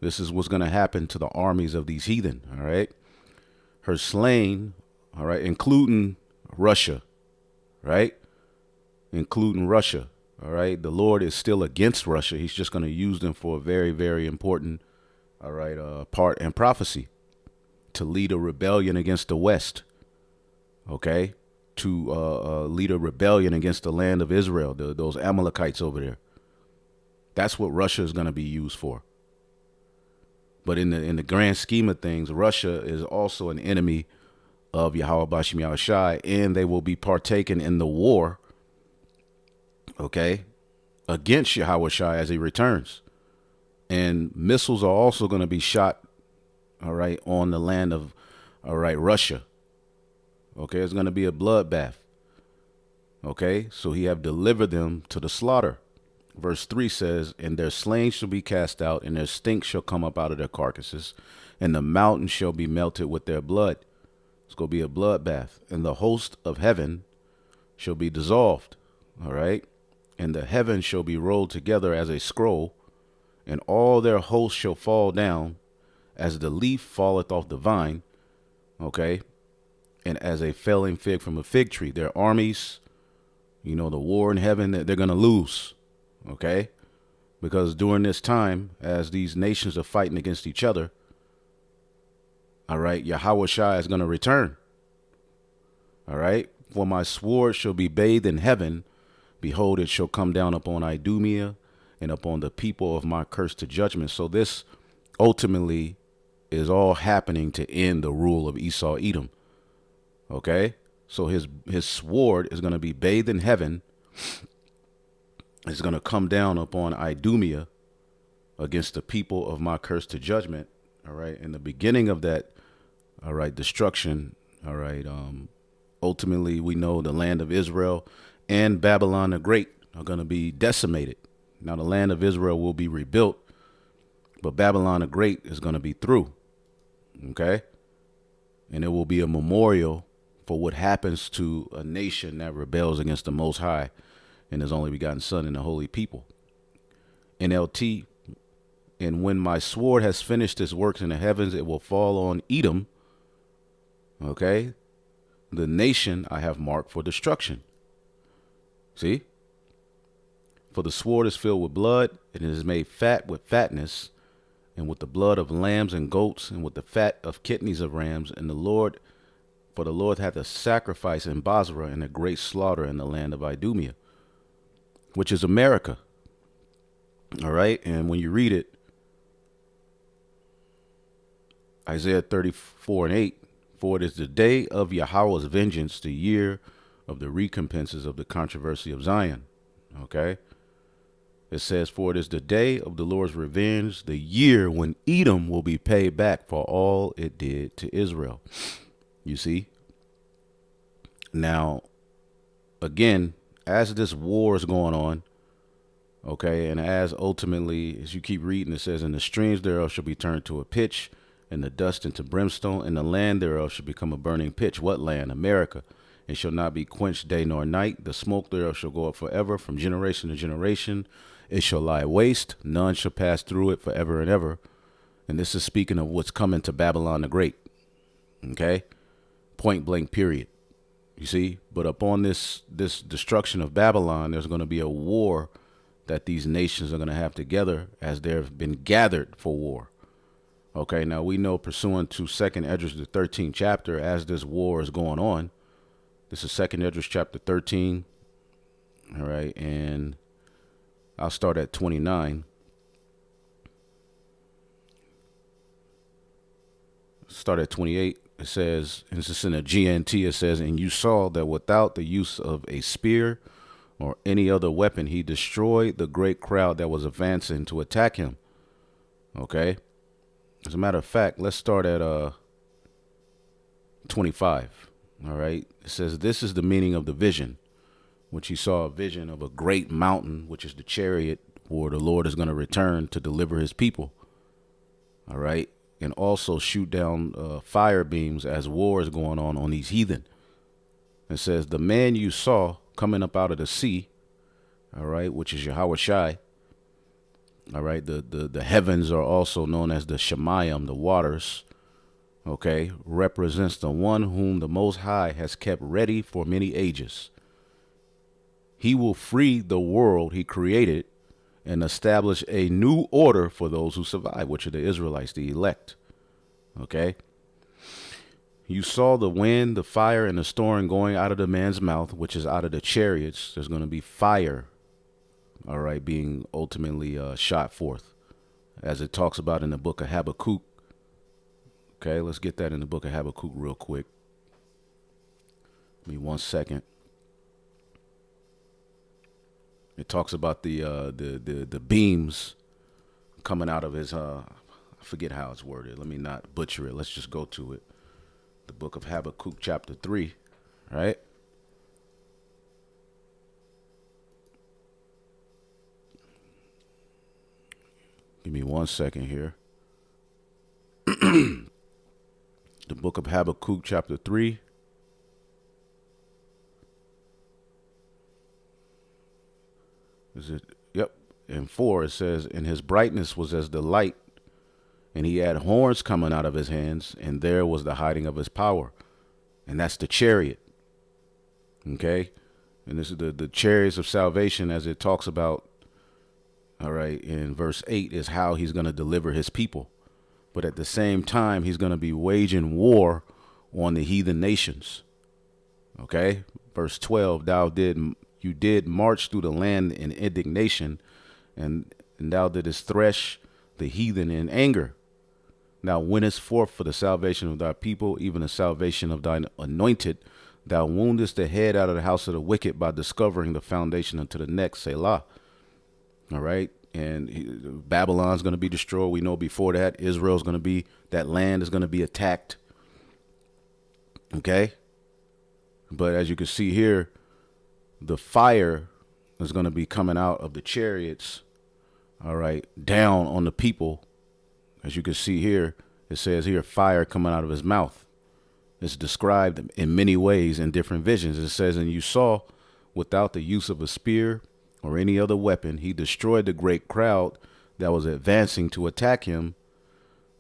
Speaker 1: This is what's going to happen to the armies of these heathen, all right? Her slain, all right, including Russia, right? Including Russia, all right? The Lord is still against Russia. He's just going to use them for a very, very important, all right, part in prophecy to lead a rebellion against the West, okay? To lead a rebellion against the land of Israel, those Amalekites over there. That's what Russia is going to be used for. But in the grand scheme of things, Russia is also an enemy of Yahweh Bashim Yahushai, and they will be partaking in the war, okay, against Yahweh Shai as he returns. And missiles are also going to be shot, all right, on the land of, all right, Russia. Okay, it's going to be a bloodbath. Okay, so he have delivered them to the slaughter. Verse 3 says, and their slain shall be cast out, and their stink shall come up out of their carcasses, and the mountain shall be melted with their blood. It's going to be a bloodbath. And the host of heaven shall be dissolved. All right. And the heaven shall be rolled together as a scroll, and all their hosts shall fall down as the leaf falleth off the vine. Okay. And as a failing fig from a fig tree. Their armies, you know, the war in heaven, they're going to lose. Okay. Because during this time, as these nations are fighting against each other, all right, Yahweh Shai is going to return. All right. For my sword shall be bathed in heaven. Behold, it shall come down upon Idumea and upon the people of my curse to judgment. So this ultimately is all happening to end the rule of Esau Edom. Okay. So his sword is going to be bathed in heaven. It's going to come down upon Idumea against the people of my curse to judgment. All right. In the beginning of that, all right, destruction. All right. Ultimately, we know the land of Israel and Babylon the Great are going to be decimated. Now, the land of Israel will be rebuilt, but Babylon the Great is going to be through. Okay. And it will be a memorial for what happens to a nation that rebels against the Most High and his only begotten Son and the holy people. NLT, and when my sword has finished its works in the heavens, it will fall on Edom, okay, the nation I have marked for destruction. See? For the sword is filled with blood, and it is made fat with fatness, and with the blood of lambs and goats, and with the fat of kidneys of rams. And for the Lord hath a sacrifice in Basra, and a great slaughter in the land of Idumea, which is America. All right. And when you read it, Isaiah 34 and 8, for it is the day of Yahweh's vengeance, the year of the recompenses of the controversy of Zion. Okay. It says, for it is the day of the Lord's revenge, the year when Edom will be paid back for all it did to Israel. You see? Now, again, as this war is going on, okay, and as ultimately, as you keep reading, it says, and the streams thereof shall be turned to a pitch, and the dust into brimstone, and the land thereof shall become a burning pitch. What land? America. It shall not be quenched day nor night. The smoke thereof shall go up forever, from generation to generation. It shall lie waste. None shall pass through it forever and ever. And this is speaking of what's coming to Babylon the Great. Okay? Point blank, period. You see? But upon this destruction of Babylon, there's going to be a war that these nations are going to have together as they've been gathered for war. Okay, now we know, pursuant to 2nd Esdras, the 13th chapter, as this war is going on, this is 2nd Esdras chapter 13, all right, and I'll start at 29. Start at 28. It says, and this is in a GNT, it says, and you saw that without the use of a spear or any other weapon, he destroyed the great crowd that was advancing to attack him. Okay. As a matter of fact, let's start at 25. All right. It says, this is the meaning of the vision, which he saw a vision of a great mountain, which is the chariot where the Lord is going to return to deliver his people. All right. And also shoot down fire beams as war is going on these heathen. It says, the man you saw coming up out of the sea, all right, which is Yahweh Shai. All right, the heavens are also known as the Shemayim, the waters, okay, represents the one whom the Most High has kept ready for many ages. He will free the world he created and establish a new order for those who survive, which are the Israelites, the elect, okay? You saw the wind, the fire, and the storm going out of the man's mouth, which is out of the chariots. There's going to be fire, all right, being ultimately shot forth, as it talks about in the book of Habakkuk. Okay, let's get that in the book of Habakkuk real quick. Give me 1 second. It talks about the beams coming out of his, I forget how it's worded. Let me not butcher it. Let's just go to it. The book of Habakkuk chapter 3, right? Give me 1 second here. The book of Habakkuk chapter 3. Is it? Yep. In 4, it says, and his brightness was as the light, and he had horns coming out of his hands, and there was the hiding of his power. And that's the chariot. Okay? And this is the chariots of salvation, as it talks about, all right, in verse 8, is how he's going to deliver his people. But at the same time, he's going to be waging war on the heathen nations. Okay? Verse 12, you did march through the land in indignation, and thou didst thresh the heathen in anger. Thou wentest forth for the salvation of thy people, even the salvation of thine anointed. Thou woundest the head out of the house of the wicked by discovering the foundation unto the neck, Selah. All right. And Babylon's going to be destroyed. We know before that, Israel's going to be, that land is going to be attacked. Okay. But as you can see here, the fire is going to be coming out of the chariots. All right. Down on the people. As you can see here, it says here, fire coming out of his mouth. It's described in many ways in different visions. It says, and you saw without the use of a spear or any other weapon, he destroyed the great crowd that was advancing to attack him.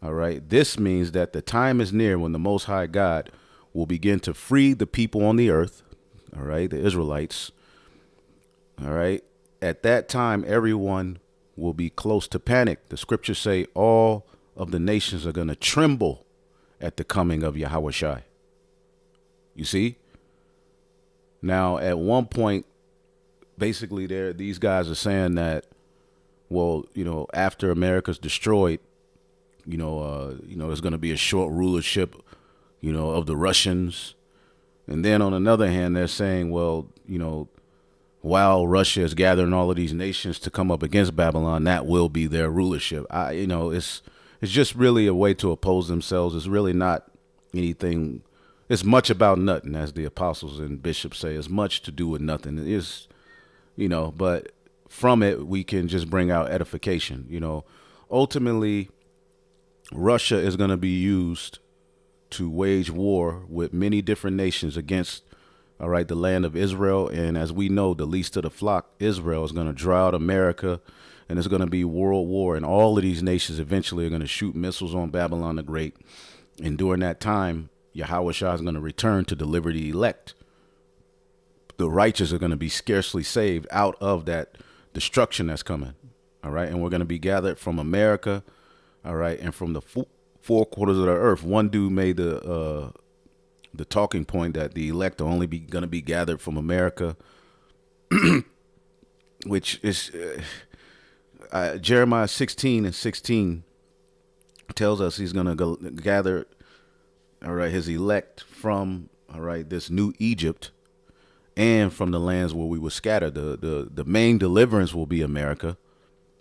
Speaker 1: All right. This means that the time is near when the Most High God will begin to free the people on the earth. All right. The Israelites. All right. At that time, everyone will be close to panic. The scriptures say all of the nations are going to tremble at the coming of Yahweh Shai. You see? Now, at one point, basically, these guys are saying that, well, after America's destroyed, there's going to be a short rulership, of the Russians. And then on another hand, they're saying, well, while Russia is gathering all of these nations to come up against Babylon, that will be their rulership. It's just really a way to oppose themselves. It's really not anything It's much about nothing, as the apostles and bishops say. It's much to do with nothing. It is, but from it, we can just bring out edification. Ultimately, Russia is going to be used to wage war with many different nations against, all right, the land of Israel. And as we know, the least of the flock, Israel, is going to draw out America, and it's going to be world war. And all of these nations eventually are going to shoot missiles on Babylon the Great. And during that time, Yahweh Shah is going to return to deliver the elect. The righteous are going to be scarcely saved out of that destruction that's coming. All right. And we're going to be gathered from America. All right. And from the four quarters of the earth. One dude made the talking point that the elect are only going to be gathered from America, which is Jeremiah 16:16 tells us he's going to gather, all right, his elect from, all right, this new Egypt and from the lands where we were scattered. The main deliverance will be America,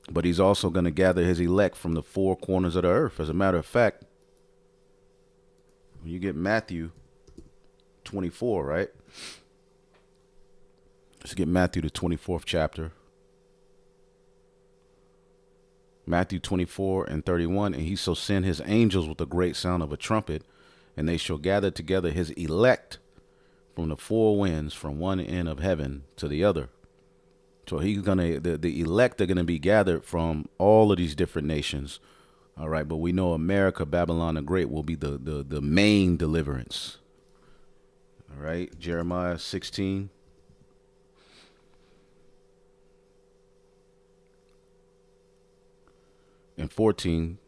Speaker 1: but he's also going to gather his elect from the four corners of the earth. As a matter of fact, when you get Matthew 24, right? Let's get Matthew, the 24th chapter. Matthew 24:31, and he shall send his angels with a great sound of a trumpet, and they shall gather together his elect from the four winds, from one end of heaven to the other. So he's gonna, the elect are gonna be gathered from all of these different nations. All right, but we know America, Babylon the Great, will be the main deliverance. All right, Jeremiah 16. And 14,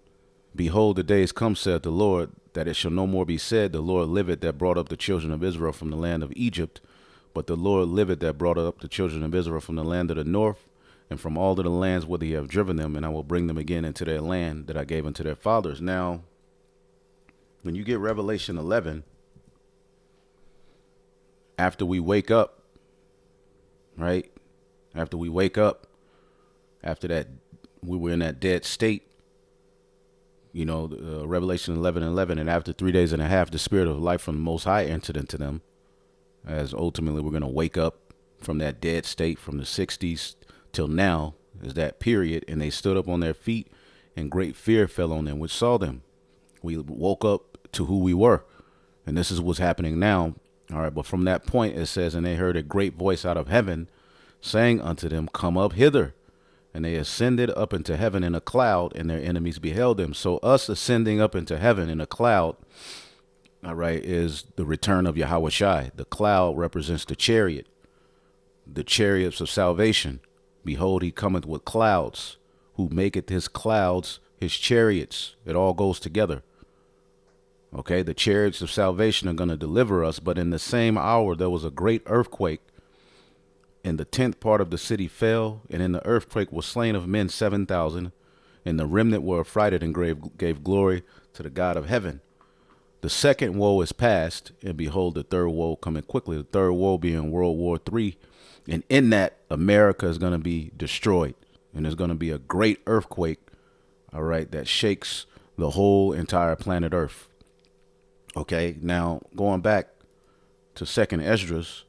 Speaker 1: behold, the days come, saith the Lord, that it shall no more be said, the Lord liveth that brought up the children of Israel from the land of Egypt, but the Lord liveth that brought up the children of Israel from the land of the north, and from all of the lands whither he have driven them, and I will bring them again into their land that I gave unto their fathers. Now, when you get Revelation 11, after we wake up, right? After we wake up, after that, we were in that dead state, Revelation 11:11, and after 3 days and a half, the spirit of life from the Most High entered into them, as ultimately we're going to wake up from that dead state from the 60s till now is that period. And they stood up on their feet, and great fear fell on them which saw them. We woke up to who we were, and this is what's happening now. All right, but from that point, it says, and they heard a great voice out of heaven saying unto them, come up hither. And they ascended up into heaven in a cloud, and their enemies beheld them. So us ascending up into heaven in a cloud, all right, is the return of Yahweh Shai. The cloud represents the chariots of salvation. Behold, he cometh with clouds, who maketh his clouds his chariots. It all goes together. Okay, the chariots of salvation are going to deliver us. But in the same hour, there was a great earthquake, and the 10th part of the city fell, and in the earthquake was slain of men 7,000, and the remnant were affrighted and gave glory to the God of heaven. The second woe is past, and behold, the third woe coming quickly. The third woe being World War III, and in that, America is going to be destroyed, and there's going to be a great earthquake, all right, that shakes the whole entire planet Earth. Okay, now going back to 2nd Esdras,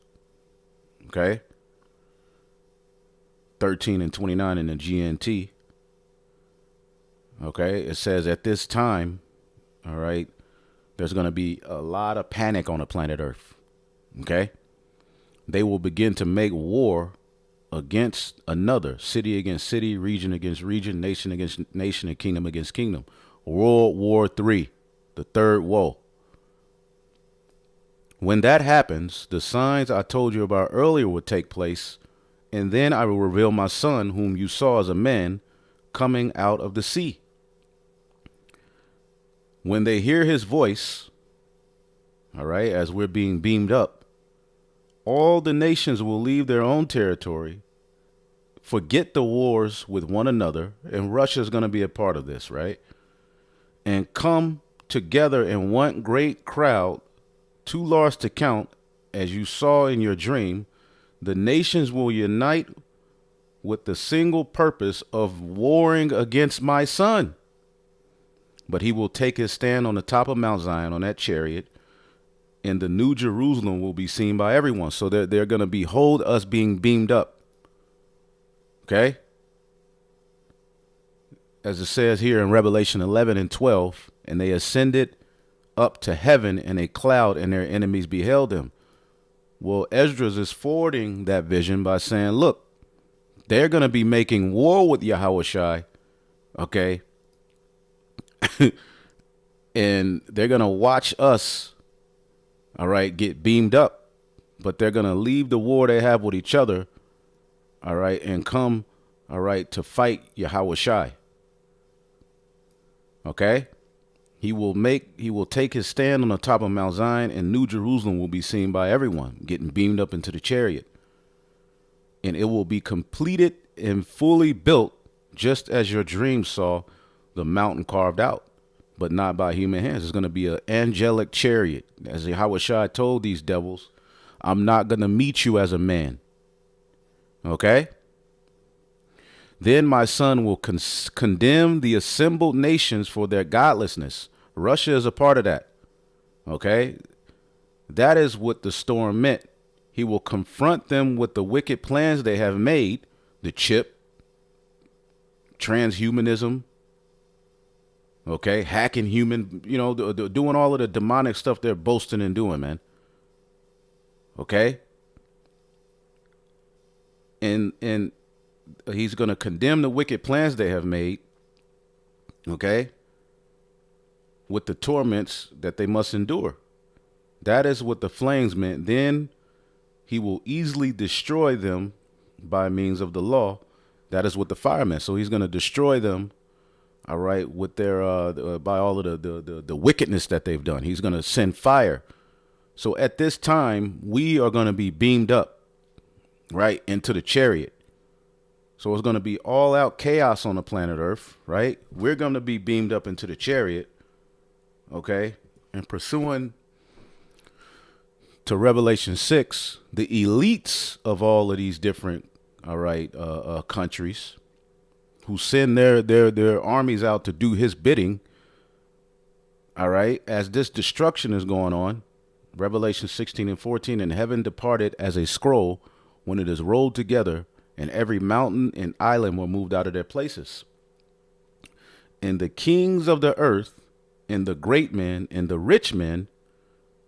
Speaker 1: okay, 13 and 29 in the GNT. Okay, it says at this time, all right, there's going to be a lot of panic on the planet Earth. Okay, they will begin to make war against another, city against city, region against region, nation against nation, and kingdom against kingdom. World War III, the third woe. When that happens, the signs I told you about earlier will take place. And then I will reveal my son, whom you saw as a man, coming out of the sea. When they hear his voice, all right, as we're being beamed up, all the nations will leave their own territory, forget the wars with one another, and Russia's going to be a part of this, right? And come together in one great crowd, too large to count, as you saw in your dream. The nations will unite with the single purpose of warring against my son. But he will take his stand on the top of Mount Zion on that chariot, and the New Jerusalem will be seen by everyone. So they're going to behold us being beamed up. Okay? As it says here in Revelation 11 and 12, and they ascended up to heaven in a cloud, and their enemies beheld them. Well, Esdras is forwarding that vision by saying, look, they're going to be making war with Yahushai, okay? And they're going to watch us, all right, get beamed up. But they're going to leave the war they have with each other, all right, and come, all right, to fight Yahushai. Okay? He will take his stand on the top of Mount Zion, and New Jerusalem will be seen by everyone, getting beamed up into the chariot. And it will be completed and fully built, just as your dream saw the mountain carved out, but not by human hands. It's going to be an angelic chariot. As Yahushua told these devils, I'm not going to meet you as a man. Okay? Then my son will condemn the assembled nations for their godlessness. Russia is a part of that. Okay? That is what the storm meant. He will confront them with the wicked plans they have made, the chip, transhumanism, okay, hacking human, doing all of the demonic stuff they're boasting and doing, man. Okay? And he's going to condemn the wicked plans they have made, okay, with the torments that they must endure. That is what the flames meant. Then he will easily destroy them by means of the law. That is what the fire meant. So he's going to destroy them, all right, with their by all of the wickedness that they've done. He's going to send fire. So at this time, we are going to be beamed up, right, into the chariot. So it's going to be all out chaos on the planet Earth, right? We're going to be beamed up into the chariot, okay, and pursuing to Revelation 6, the elites of all of these different, all right, countries who send their armies out to do his bidding, all right, as this destruction is going on. Revelation 16 and 14, and heaven departed as a scroll when it is rolled together, and every mountain and island were moved out of their places. And the kings of the earth, and the great men, and the rich men,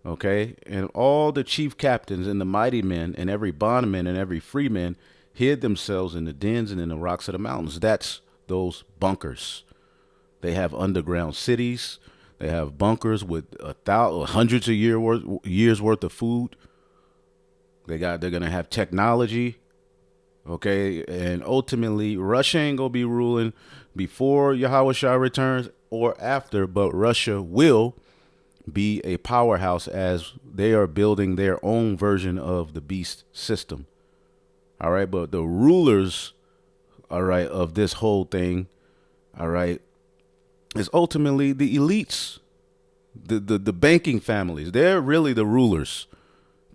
Speaker 1: okay, and all the chief captains, and the mighty men, and every bondman, and every freeman, hid themselves in the dens and in the rocks of the mountains. That's those bunkers. They have underground cities. They have bunkers with hundreds of years worth of food. They're going to have technology. Okay, and ultimately, Russia ain't going to be ruling before Yahushua returns or after, but Russia will be a powerhouse as they are building their own version of the beast system. All right, but the rulers, all right, of this whole thing, all right, is ultimately the elites, the banking families. They're really the rulers.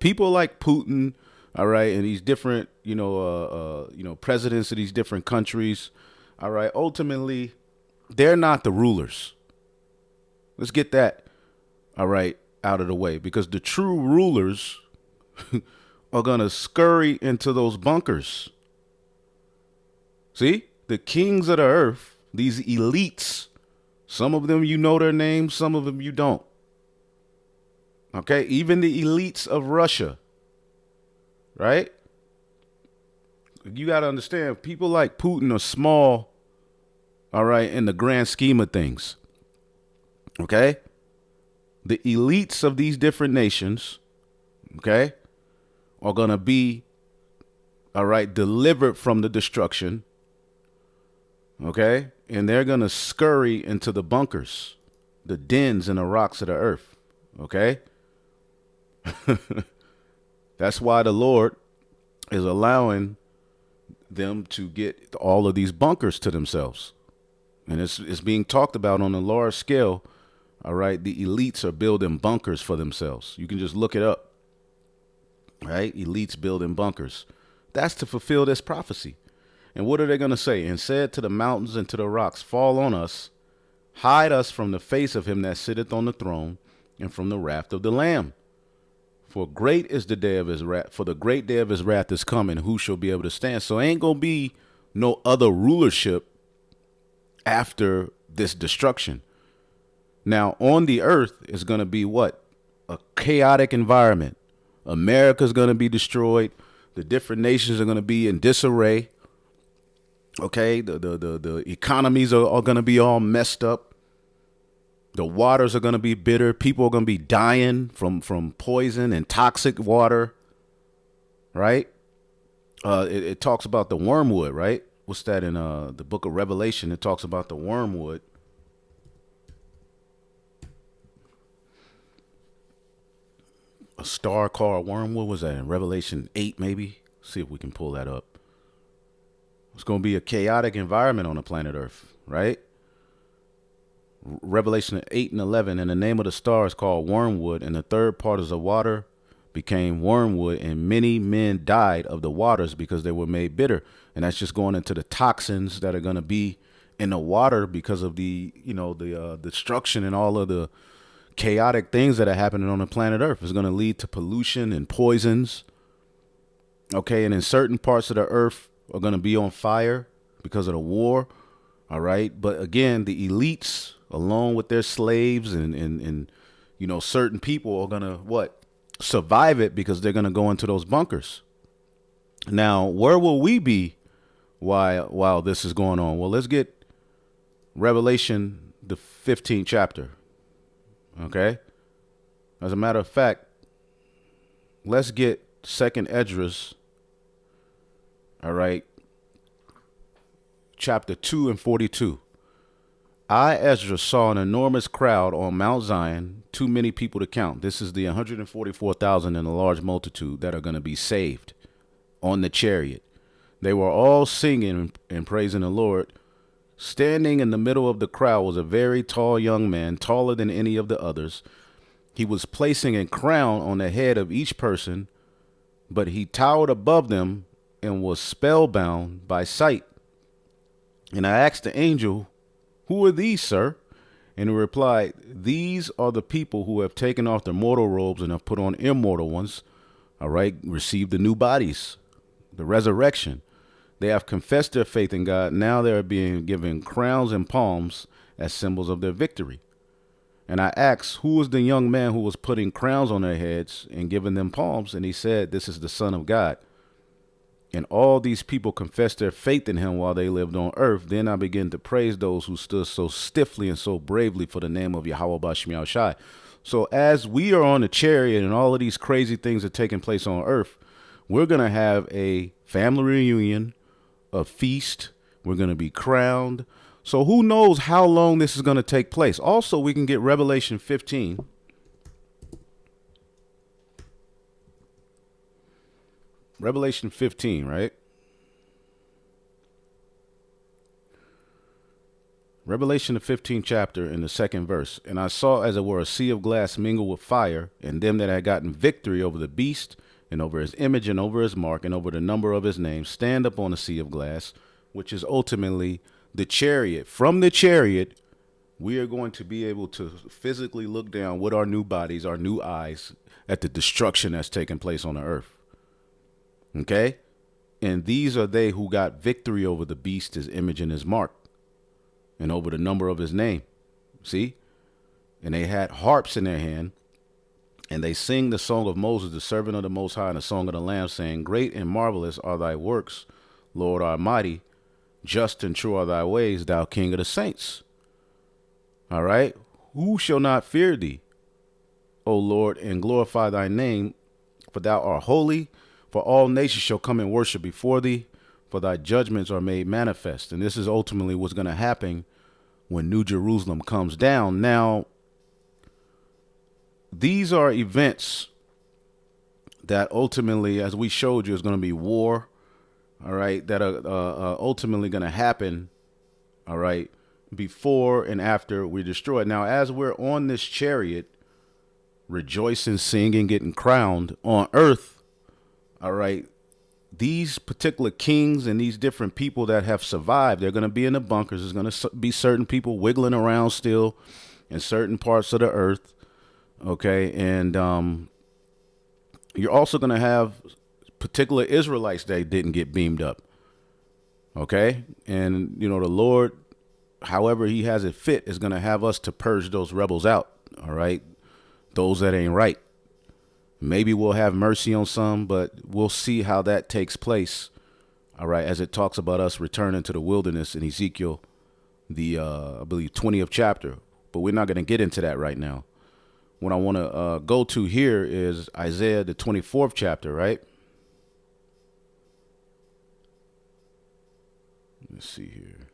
Speaker 1: People like Putin, all right, and these different, presidents of these different countries, all right, ultimately, they're not the rulers. Let's get that, all right, out of the way, because the true rulers are going to scurry into those bunkers. See, the kings of the earth, these elites, some of them you know their names, some of them you don't. Okay, even the elites of Russia. Right? You got to understand, people like Putin are small, all right, in the grand scheme of things. Okay? The elites of these different nations, okay, are going to be, all right, delivered from the destruction. Okay? And they're going to scurry into the bunkers, the dens and the rocks of the earth. Okay? That's why the Lord is allowing them to get all of these bunkers to themselves. And it's being talked about on a large scale. All right. The elites are building bunkers for themselves. You can just look it up. Right. Elites building bunkers. That's to fulfill this prophecy. And what are they going to say? And said to the mountains and to the rocks, fall on us, hide us from the face of him that sitteth on the throne and from the wrath of the Lamb. For great is the day of his wrath. For the great day of his wrath is coming. Who shall be able to stand? So ain't gonna be no other rulership after this destruction. Now on the earth is gonna be what? A chaotic environment. America's gonna be destroyed. The different nations are gonna be in disarray. Okay, the economies are gonna be all messed up. The waters are going to be bitter. People are going to be dying from poison and toxic water, right? It talks about the wormwood, right? What's that in the book of Revelation? It talks about the wormwood. A star called wormwood. Was that in Revelation 8 maybe? See if we can pull that up. It's going to be a chaotic environment on the planet Earth, right? Revelation 8 and 11, and the name of the star is called wormwood, and the third part of the water became wormwood, and many men died of the waters because they were made bitter. And that's just going into the toxins that are going to be in the water because of the destruction and all of the chaotic things that are happening on the planet Earth. Is going to lead to pollution and poisons. Okay, and in certain parts of the earth are going to be on fire because of the war. All right, but again, the elites, along with their slaves and certain people are gonna survive it because they're gonna go into those bunkers. Now, where will we be while this is going on? Well, let's get Revelation, the 15th chapter. Okay. As a matter of fact, let's get 2nd Esdras. All right. Chapter 2 and 42. I, Ezra, saw an enormous crowd on Mount Zion, too many people to count. This is the 144,000 and a large multitude that are going to be saved on the chariot. They were all singing and praising the Lord. Standing in the middle of the crowd was a very tall young man, taller than any of the others. He was placing a crown on the head of each person, but he towered above them and was spellbound by sight. And I asked the angel, "Who are these, sir?" And he replied, "These are the people who have taken off their mortal robes and have put on immortal ones. All right, received the new bodies, the resurrection. They have confessed their faith in God. Now they are being given crowns and palms as symbols of their victory." And I asked, "Who was the young man who was putting crowns on their heads and giving them palms?" And he said, "This is the Son of God." And all these people confessed their faith in him while they lived on earth. Then I began to praise those who stood so stiffly and so bravely for the name of Yahweh Bashmi Shai. So as we are on the chariot and all of these crazy things are taking place on earth, we're going to have a family reunion, a feast. We're going to be crowned. So who knows how long this is going to take place? Also, we can get Revelation 15. Revelation 15, right? Revelation, the 15th chapter, in the 2nd verse. And I saw, as it were, a sea of glass mingled with fire, and them that had gotten victory over the beast, and over his image, and over his mark, and over the number of his name, stand up on the sea of glass, which is ultimately the chariot. From the chariot, we are going to be able to physically look down with our new bodies, our new eyes, at the destruction that's taking place on the earth. Okay? And these are they who got victory over the beast, his image, and his mark, and over the number of his name. See? And they had harps in their hand, and they sing the song of Moses, the servant of the Most High, and the song of the Lamb, saying, "Great and marvelous are thy works, Lord Almighty. Just and true are thy ways, thou King of the saints." All right? "Who shall not fear thee, O Lord, and glorify thy name? For thou art holy. For all nations shall come and worship before thee, for thy judgments are made manifest." And this is ultimately what's going to happen when New Jerusalem comes down. Now, these are events that ultimately, as we showed you, is going to be war, all right, that are ultimately going to happen, all right, before and after we're destroyed. Now, as we're on this chariot, rejoicing, singing, getting crowned on earth, all right, these particular kings and these different people that have survived, they're going to be in the bunkers. There's going to be certain people wiggling around still in certain parts of the earth. Okay. And You're also going to have particular Israelites that didn't get beamed up. Okay. And, the Lord, however he has it fit, is going to have us to purge those rebels out. All right. Those that ain't right. Maybe we'll have mercy on some, but we'll see how that takes place. All right. As it talks about us returning to the wilderness in Ezekiel, the, I believe, 20th chapter. But we're not going to get into that right now. What I want to go to here is Isaiah, the 24th chapter, right? Let's see here.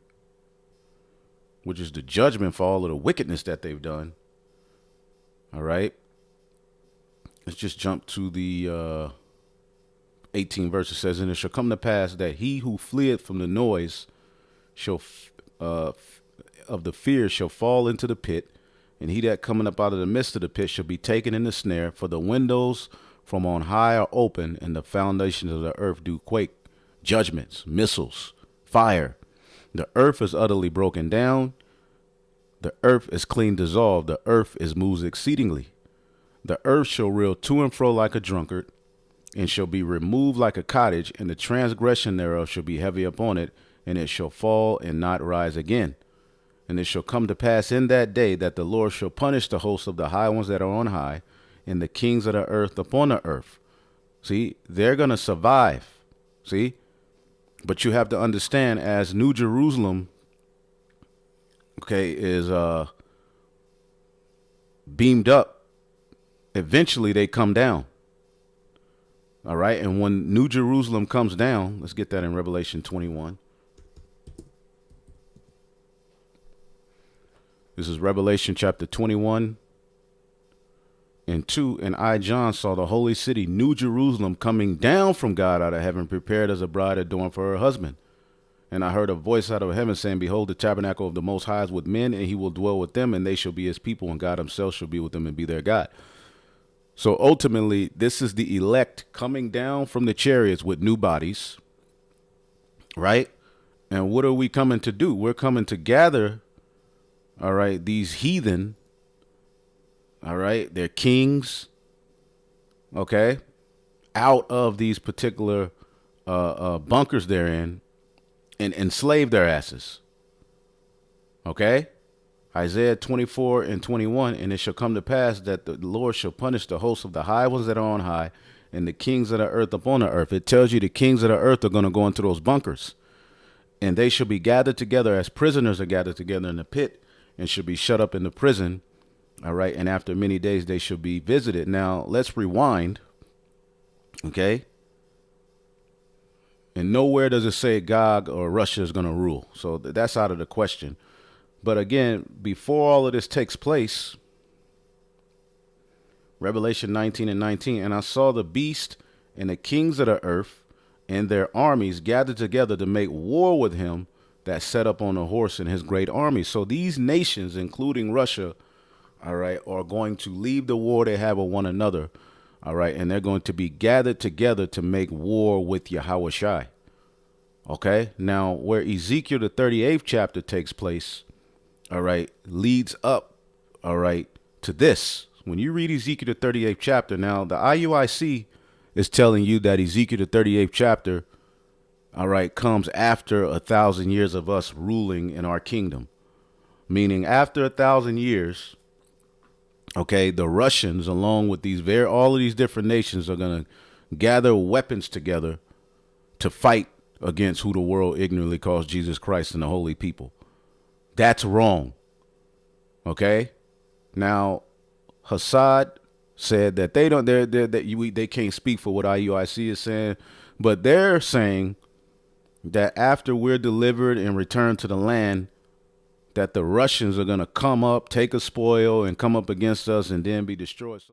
Speaker 1: Which is the judgment for all of the wickedness that they've done. All right. Let's just jump to the 18th verse. It says, "And it shall come to pass that he who fleeth from the noise shall of the fear shall fall into the pit, and he that cometh up out of the midst of the pit shall be taken in the snare. For the windows from on high are open, and the foundations of the earth do quake. Judgments, missiles, fire. The earth is utterly broken down. The earth is clean dissolved. The earth is moved exceedingly. The earth shall reel to and fro like a drunkard, and shall be removed like a cottage, and the transgression thereof shall be heavy upon it, and it shall fall and not rise again. And it shall come to pass in that day that the Lord shall punish the hosts of the high ones that are on high, and the kings of the earth upon the earth." See, they're going to survive. See, but you have to understand, as New Jerusalem, okay, is beamed up, eventually they come down. All right. And when New Jerusalem comes down, let's get that in Revelation 21. This is Revelation chapter 21 and 2. "And I, John, saw the holy city, New Jerusalem, coming down from God out of heaven, prepared as a bride adorned for her husband. And I heard a voice out of heaven saying, Behold, the tabernacle of the Most High is with men, and he will dwell with them, and they shall be his people, and God himself shall be with them and be their God." So ultimately, this is the elect coming down from the chariots with new bodies, right? And what are we coming to do? We're coming to gather, all right, these heathen, all right, they're kings, okay, out of these particular bunkers they're in, and enslave their asses, okay? Isaiah 24 and 21, "And it shall come to pass that the Lord shall punish the hosts of the high ones that are on high, and the kings of the earth upon the earth." It tells you the kings of the earth are going to go into those bunkers, and they shall be gathered together as prisoners are gathered together in the pit, and shall be shut up in the prison. All right. And after many days, they shall be visited. Now let's rewind. Okay. And nowhere does it say Gog or Russia is going to rule. So that's out of the question. But again, before all of this takes place, Revelation 19 and 19, "And I saw the beast and the kings of the earth and their armies gathered together to make war with him that sat up on a horse and his great army." So these nations, including Russia, all right, are going to leave the war they have with one another, all right, and they're going to be gathered together to make war with Yahweh Shai. Okay, now where Ezekiel, the 38th chapter takes place, all right, leads up, all right, to this. When you read Ezekiel, the 38th chapter, now the IUIC is telling you that Ezekiel, the 38th chapter, all right, comes after 1,000 years of us ruling in our kingdom. Meaning after 1,000 years, okay, the Russians, along with all of these different nations, are going to gather weapons together to fight against who the world ignorantly calls Jesus Christ and the holy people. That's wrong. Okay. Now, Hassad said that they can't speak for what IUIC is saying, but they're saying that after we're delivered and returned to the land, that the Russians are going to come up, take a spoil, and come up against us and then be destroyed.